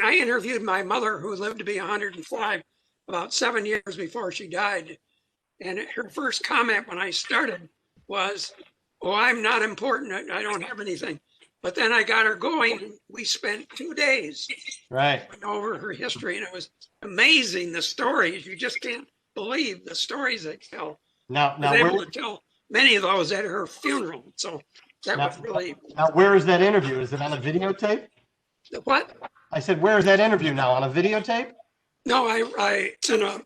I interviewed my mother, who lived to be 105, about 7 years before she died. And her first comment when I started was, "Oh, I'm not important. I don't have anything." But then I got her going. We spent 2 days right going over her history, and it was amazing, the stories. You just can't believe the stories they tell. Now, I was able to tell many of those at her funeral. So that was really. Now, where is that interview? Is it on a videotape? What? I said, where is that interview now? On a videotape? No, it's in a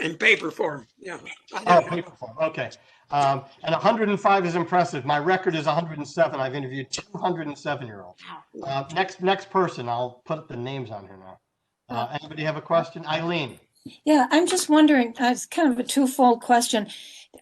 in paper form. Yeah. Oh, paper form. Okay. And 105 is impressive. My record is 107. I've interviewed 207-year-olds. Next person. I'll put the names on here now. Anybody have a question? Eileen. Yeah, I'm just wondering, it's kind of a twofold question.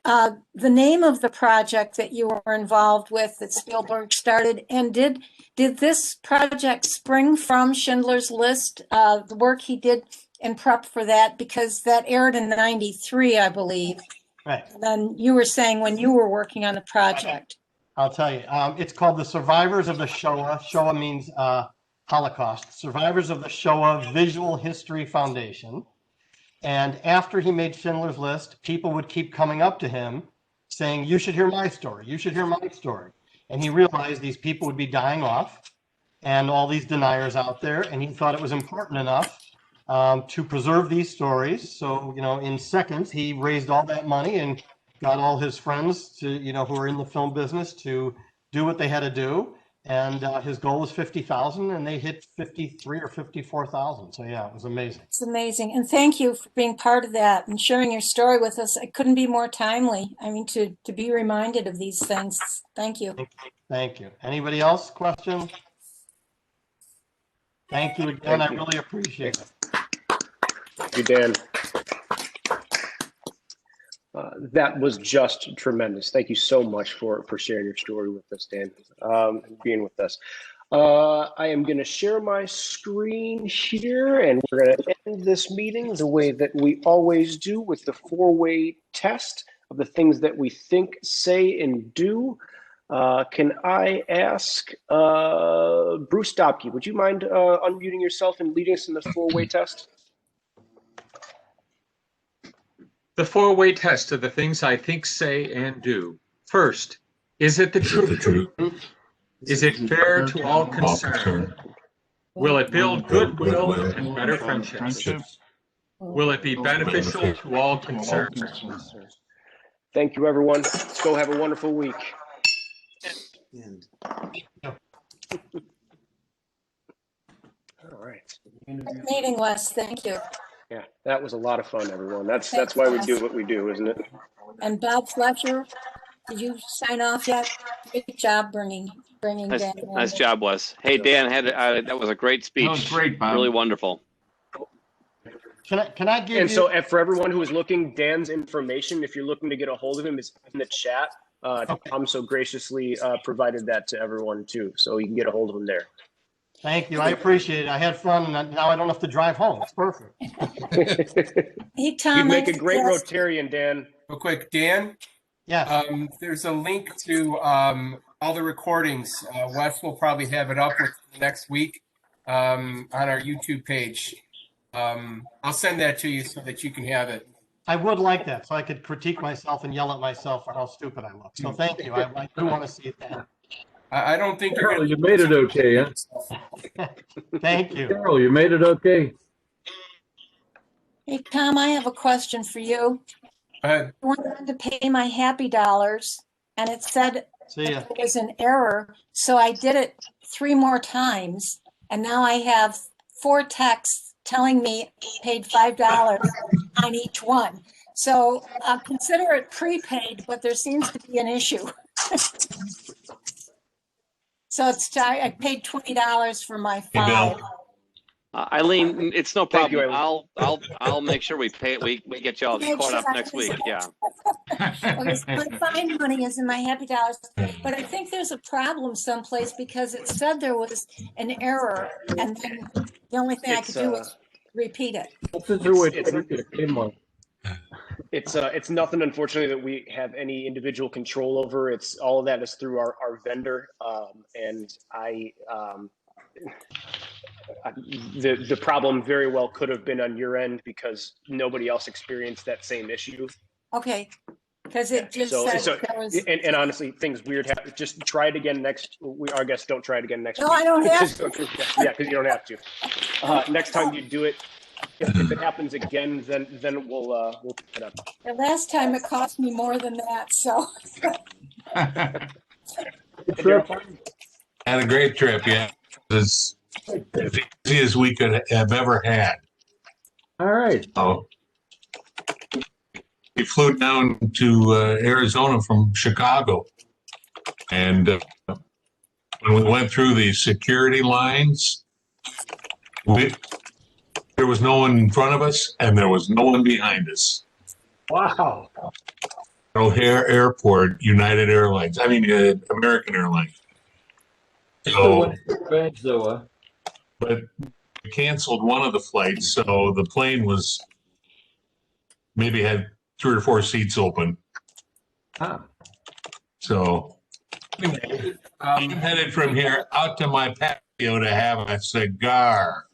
The name of the project that you were involved with that Spielberg started, and did this project spring from Schindler's List, the work he did in prep for that? Because that aired in '93, I believe. Right. Then you were saying when you were working on the project. I'll tell you. It's called the Survivors of the Shoah. Shoah means Holocaust. Survivors of the Shoah Visual History Foundation. And after he made Schindler's List, people would keep coming up to him saying, "You should hear my story. You should hear my story." And he realized these people would be dying off and all these deniers out there. And he thought it was important enough to preserve these stories. So, in seconds, he raised all that money and got all his friends to, who are in the film business to do what they had to do. And his goal was 50,000 and they hit 53 or 54,000. So yeah, it was amazing. It's amazing. And thank you for being part of that and sharing your story with us. It couldn't be more timely. I mean, to be reminded of these things. Thank you. Thank you. Anybody else? Question? Thank you again. I really appreciate it. Thank you, Dan. That was just tremendous. Thank you so much for sharing your story with us, Dan, and being with us. I am going to share my screen here, and we're going to end this meeting the way that we always do, with the four-way test of the things that we think, say, and do. Can I ask Bruce Stopke, would you mind unmuting yourself and leading us in the four-way test? The four-way test of the things I think, say, and do. First, is it the truth? Is it fair to all concerned? Will it build goodwill and better friendships? Will it be beneficial to all concerned? Thank you, everyone. Let's go have a wonderful week. All right. Meeting, Wes. Thank you. Yeah, that was a lot of fun, everyone. That's why we do what we do, isn't it? And Bob Fletcher, did you sign off yet? Great job bringing Dan. Nice job, Wes. Hey, Dan, that was a great speech. That was great, Bob. Really wonderful. Can I give and you... so for everyone who is looking, Dan's information, if you're looking to get a hold of him, is in the chat. Tom so graciously provided that to everyone too, so you can get a hold of him there. Thank you. I appreciate it. I had fun, and now I don't have to drive home. It's perfect. Hey, Tom. You'd make a I great guess- Rotarian, Dan. Real quick, Dan. Yes. There's a link to all the recordings. Wes will probably have it up next week on our YouTube page. I'll send that to you so that you can have it. I would like that, so I could critique myself and yell at myself for how stupid I look. So thank you. I do want to see that. I don't think you're Carol, you made it okay, huh? Thank you. Carol, you made it okay. Hey, Tom, I have a question for you. I wanted to pay my Happy Dollars, and it said See ya. it was an error, so I did it 3 more times, and now I have 4 texts telling me I paid $5 on each one. So consider it prepaid, but there seems to be an issue. So I paid $20 for my 5. Eileen, it's no Thank you, problem. Eileen. I'll make sure we pay it. We get you all Make caught sure up I next week. Yeah. Okay, so my fine money is in my Happy Dollars, but I think there's a problem someplace because it said there was an error, and then the only thing I could do was repeat it. It's nothing, unfortunately, that we have any individual control over. It's all of that is through our vendor, and the problem very well could have been on your end because nobody else experienced that same issue. Okay, because it just said there was. And honestly, things weird happen. Just try it again next. Our guests don't try it again next No, week. I don't have to. Yeah, because you don't have to. Next time you do it, if it happens again, then we'll pick it up. The last time it cost me more than that, so. Had a great trip, yeah. It was as easy as we could have ever had. All right. Oh. We flew down to Arizona from Chicago. And when we went through the security lines, there was no one in front of us and there was no one behind us. Wow. O'Hare Airport, United Airlines. I mean, American Airlines. So, but we canceled one of the flights, so the plane was maybe had 3 or 4 seats open. So anyway, I'm headed from here out to my patio to have a cigar.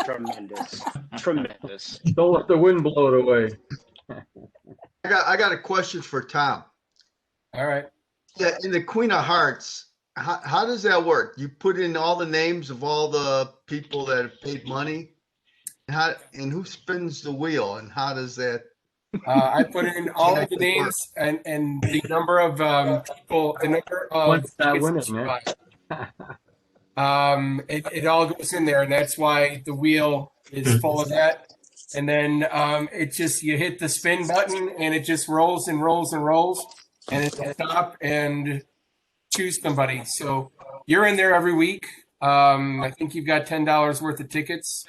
Tremendous. Don't let the wind blow it away. I got a question for Tom. All right. Yeah, in the Queen of Hearts, how does that work? You put in all the names of all the people that have paid money, and who spins the wheel, and how does that? I put in all of the names and the number of people, the number of One's not winning, man. it all goes in there, and that's why the wheel is full of that. And then it just you hit the spin button, and it just rolls and rolls and rolls, and it's stop and choose somebody. So you're in there every week. I think you've got $10 worth of tickets,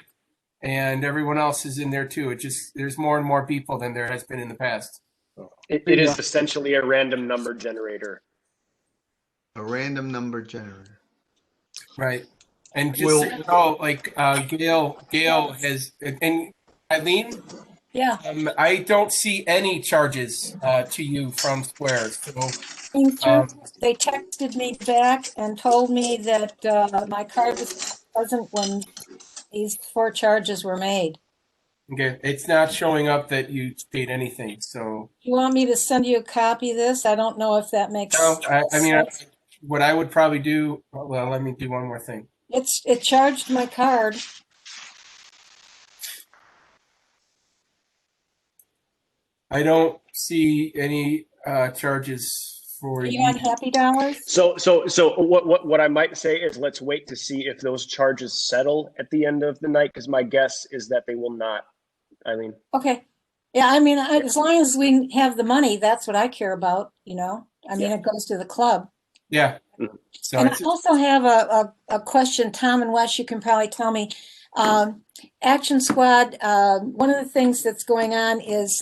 and everyone else is in there too. There's more and more people than there has been in the past. It is essentially a random number generator. A random number generator. Right. And just so you know, like Gail has, and Eileen, yeah, I don't see any charges to you from Square. So Thank you. They texted me back and told me that my card was present when these 4 charges were made. okay, it's not showing up that you paid anything. So You want me to send you a copy of this? I don't know if that makes no, I mean, sense. what I would probably do. Well, let me do one more thing. It charged my card. I don't see any charges for Are you you. on Happy Dollars? So what I might say is let's wait to see if those charges settle at the end of the night, because my guess is that they will not. Eileen. Okay. Yeah, I mean, as long as we have the money, that's what I care about, you know? I mean, it goes to the club. Yeah. So And I also have a question, Tom and Wes, you can probably tell me. Action Squad, one of the things that's going on is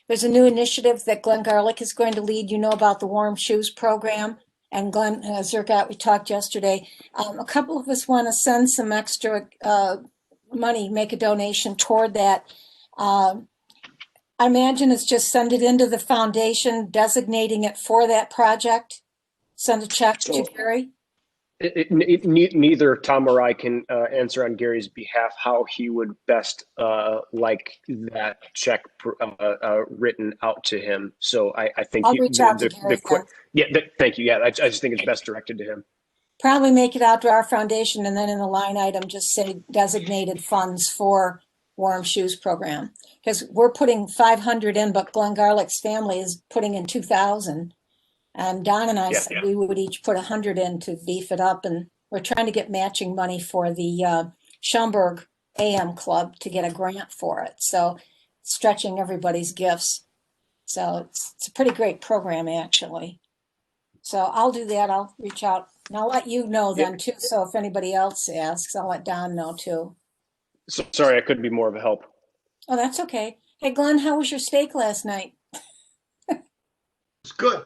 there's a new initiative that Glenn Garlick is going to lead. You know about the Warm Shoes program. and Glenn Zergat, we talked yesterday. A couple of us want to send some extra money, make a donation toward that. I imagine it's just send it into the foundation, designating it for that project. Send a check to Gary. Neither Tom or I can answer on Gary's behalf how he would best like that check written out to him. So I think I'll reach out to Gary then. thank you. Yeah, I just think it's best directed to him. Probably make it out to our foundation and then in the line item, just say designated funds for Warm Shoes Program. Because we're putting 500 in, but Glenn Garlick's family is putting in 2,000. And Don and I said we would each put 100 in to beef it up. And we're trying to get matching money for the Schaumburg AM Club to get a grant for it. So stretching everybody's gifts. So it's a pretty great program, actually. So I'll do that. I'll reach out and I'll let you know then too. So if anybody else asks, I'll let Don know too. So, sorry, I couldn't be more of a help. Oh, that's okay. Hey, Glenn, how was your steak last night? It's good.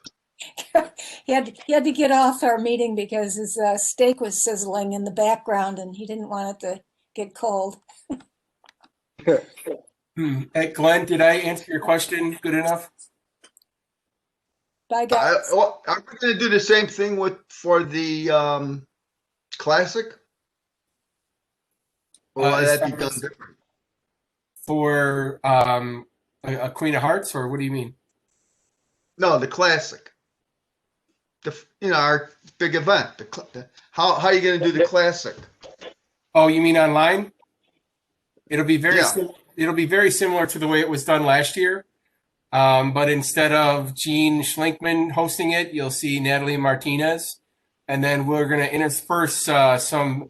He had to get off our meeting because his steak was sizzling in the background and he didn't want it to get cold. Hey, Glenn, did I answer your question good enough? Bye, guys. I'm going to do the same thing for the classic. Or will that be done different? For a Queen of Hearts, or what do you mean? No, the classic. Our big event. How are you going to do the classic? Oh, you mean online? It'll be very similar to the way it was done last year. But instead of Gene Schlinkman hosting it, you'll see Natalie Martinez. And then we're going to intersperse some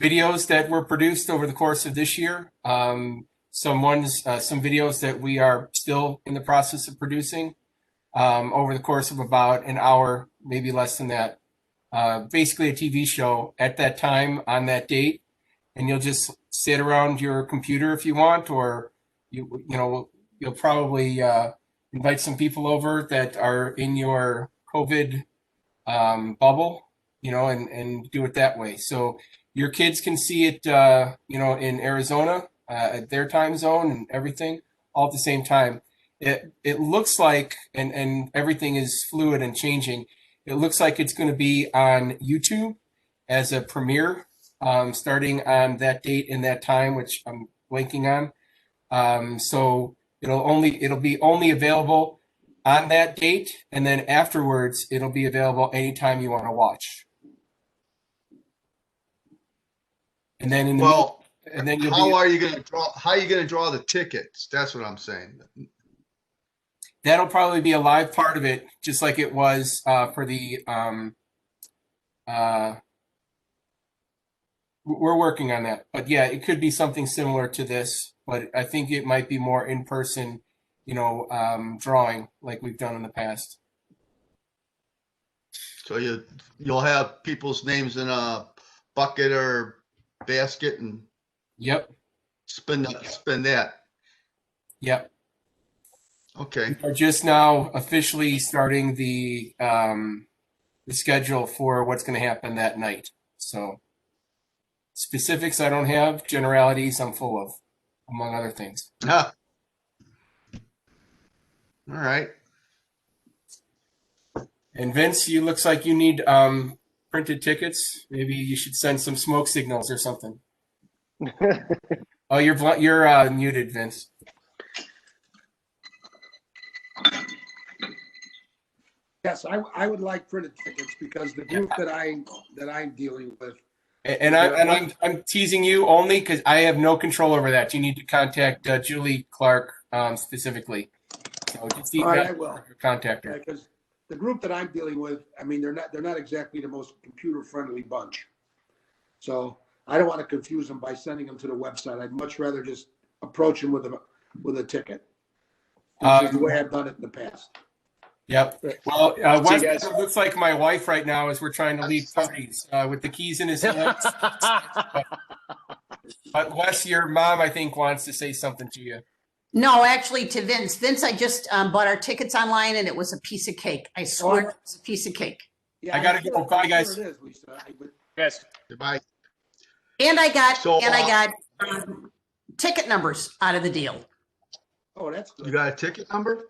videos that were produced over the course of this year. Some videos that we are still in the process of producing over the course of about an hour, maybe less than that. Basically a TV show at that time on that date. And you'll just sit around your computer if you want, or you'll probably invite some people over that are in your COVID bubble, and do it that way. So your kids can see it, in Arizona, at their time zone and everything, all at the same time. It looks like, and everything is fluid and changing. It looks like it's going to be on YouTube as a premiere, starting on that date and that time, which I'm blanking on. So it'll be only available on that date, and then afterwards it'll be available anytime you want to watch. And then how are you going to draw? How are you going to draw the tickets? That's what I'm saying. That'll probably be a live part of it, just like it was for the. We're working on that, but yeah, it could be something similar to this. But I think it might be more in person, drawing like we've done in the past. So you'll have people's names in a bucket or basket and spin that. Yep. Okay. We're just now officially starting the schedule for what's going to happen that night. So specifics I don't have, generalities I'm full of, among other things. All right. And Vince, you looks like you need printed tickets. Maybe you should send some smoke signals or something. Oh, you're muted, Vince. Yes, I would like printed tickets because the group that I'm dealing with. And I'm teasing you only because I have no control over that. You need to contact Julie Clark specifically. So just I will contact her. Because the group that I'm dealing with, I mean, they're not exactly the most computer friendly bunch. So I don't want to confuse them by sending them to the website. I'd much rather just approach them with a ticket. Which is the way I've done it in the past. Yep. Well, Wes, it looks like my wife right now as we're trying to leave parties with the keys in his hands. But Wes, your mom, I think, wants to say something to you. No, actually to Vince. Vince, I just bought our tickets online and it was a piece of cake. I swear it was a piece of cake. I gotta go. Bye, guys. Sure it is, Lisa. Yes. Goodbye. And I got, So, ticket numbers out of the deal. Oh, that's good. You got a ticket number?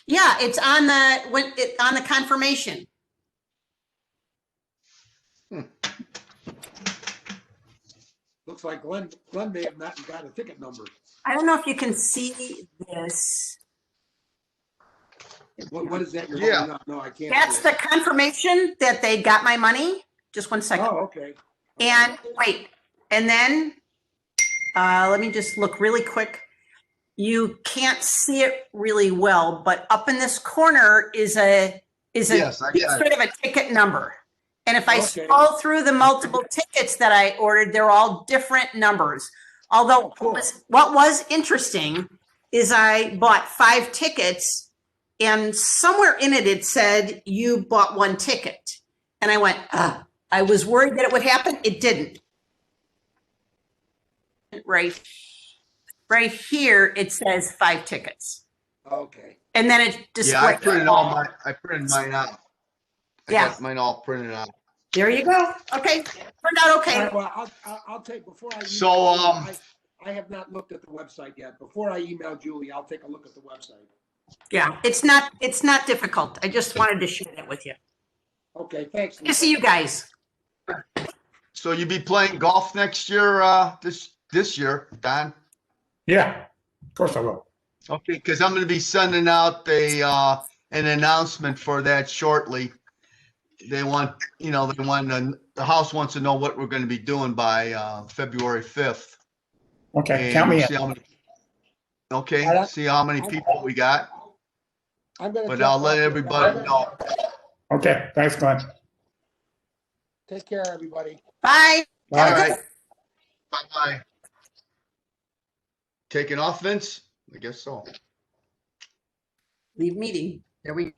Yeah, it's on on the confirmation. Looks like Glenn may have not got a ticket number. I don't know if you can see this. What is that? You're Yeah. holding up? No, I can't. That's see the it. confirmation that they got my money. Just one second. Oh, okay. And wait, and then, let me just look really quick. You can't see it really well, but up in this corner is Yes, I got sort of a ticket number. And if I Okay. scroll through the multiple tickets that I ordered, they're all different numbers. Although what was interesting is I bought 5 tickets and somewhere in it, it said you bought 1 ticket. And I went, I was worried that it would happen. It didn't. Right here, it says 5 tickets. Okay. And then it Yeah, I displays. printed mine out. I Yeah. got mine all printed out. There you go. Okay, turned out All okay. right, well, I'll take, before I. So, email Julie, I have not looked at the website yet. Before I email Julie, I'll take a look at the website. Yeah, it's not difficult. I just wanted to share that with you. Okay, thanks. Good to see you guys. So you be playing golf next year, this year, Don? Yeah, of course I will. Okay, because I'm going to be sending out an announcement for that shortly. They want, the House wants to know what we're going to be doing by February 5th. Okay, And count me see in. how many- Okay, see how many people we got, but I'll let everybody know. Okay, thanks, Glenn. Take care, everybody. Bye. All right. Bye-bye. Taking off, Vince? I guess so. Leave meeting. There we